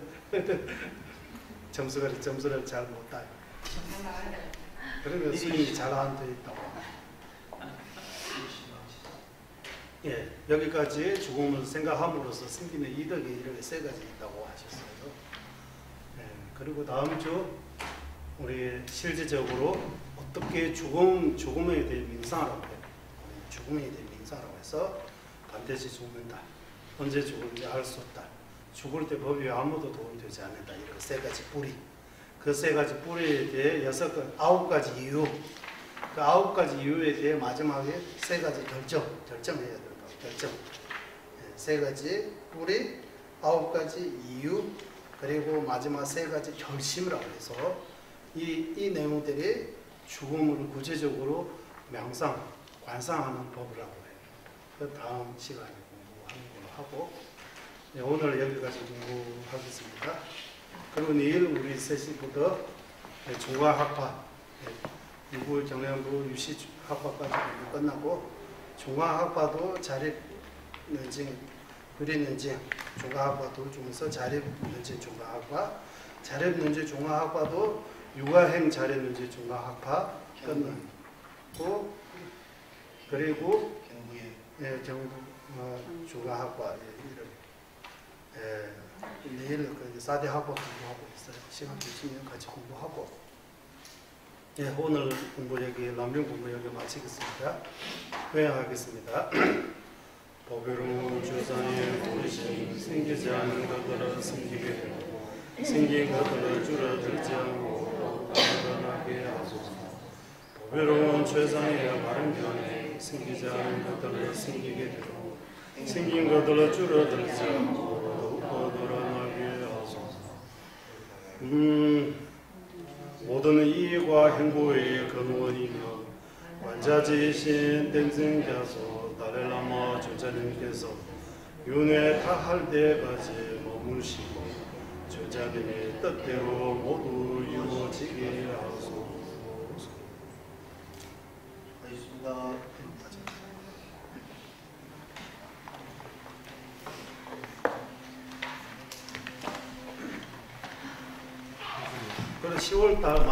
S1: 점수를 잘 못 따요. 그러면 수행이 잘 안 돼 있다고. 예, 여기까지 죽음을 생각함으로써 생기는 이득이 이렇게 세 가지 있다고 하셨어요. 예, 그리고 다음 주 우리 실제적으로 어떻게 죽음에 대해 맹상하라고 해요. 죽음에 대해 맹상하라고 해서 반드시 죽는다. 언제 죽을지 알 수 없다. 죽을 때 법이 아무도 도움되지 않는다. 이런 세 가지 뿌리. 그 세 가지 뿌리에 대해 9가지 이유. 그 9가지 이유에 대해 마지막에 세 가지 결정해야 된다. 결정. 세 가지 뿌리, 9가지 이유, 그리고 마지막 세 가지 결심이라고 해서 이 내용들이 죽음을 구체적으로 명상, 관상하는 법이라고 해요. 그 다음 시간에 공부하는 걸로 하고, 네, 오늘 여기까지 공부하겠습니다. 그리고 내일 우리 3시부터 중화학파, 유구 경영부 유시학파까지 끝나고 중화학파도 자립 능증, 그림 능증, 중화학파도 중에서 자립 능증 중화학파, 자립 능증 중화학파도 육아행 자립 능증 중화학파 끝나고, 그리고 경북 중화학파 내일 그 4대 학과 공부하고 있어요. 시간 되시면 같이 공부하고. 오늘 공부 여기 남중 공부 여기 마치겠습니다. 회양하겠습니다. 법외로운 주산의 도리심 생기지 않은 것들은 생기게 되고 생긴 것들은 줄어들지 않고 늘어나게 하소서. 법외로운 최상의 바른 변에 생기지 않은 것들은 생기게 되고 생긴 것들은 줄어들지 않고 더욱더 늘어나게 하소서. 모든 이익과 행복의 근원이며 완자지신 땡생자소 다렐라마 주자님께서 윤회 다할 때까지 머무시고 주자님의 뜻대로 모두 이루어지게 하소서.
S3: 알겠습니다.
S1: 그래 10월 달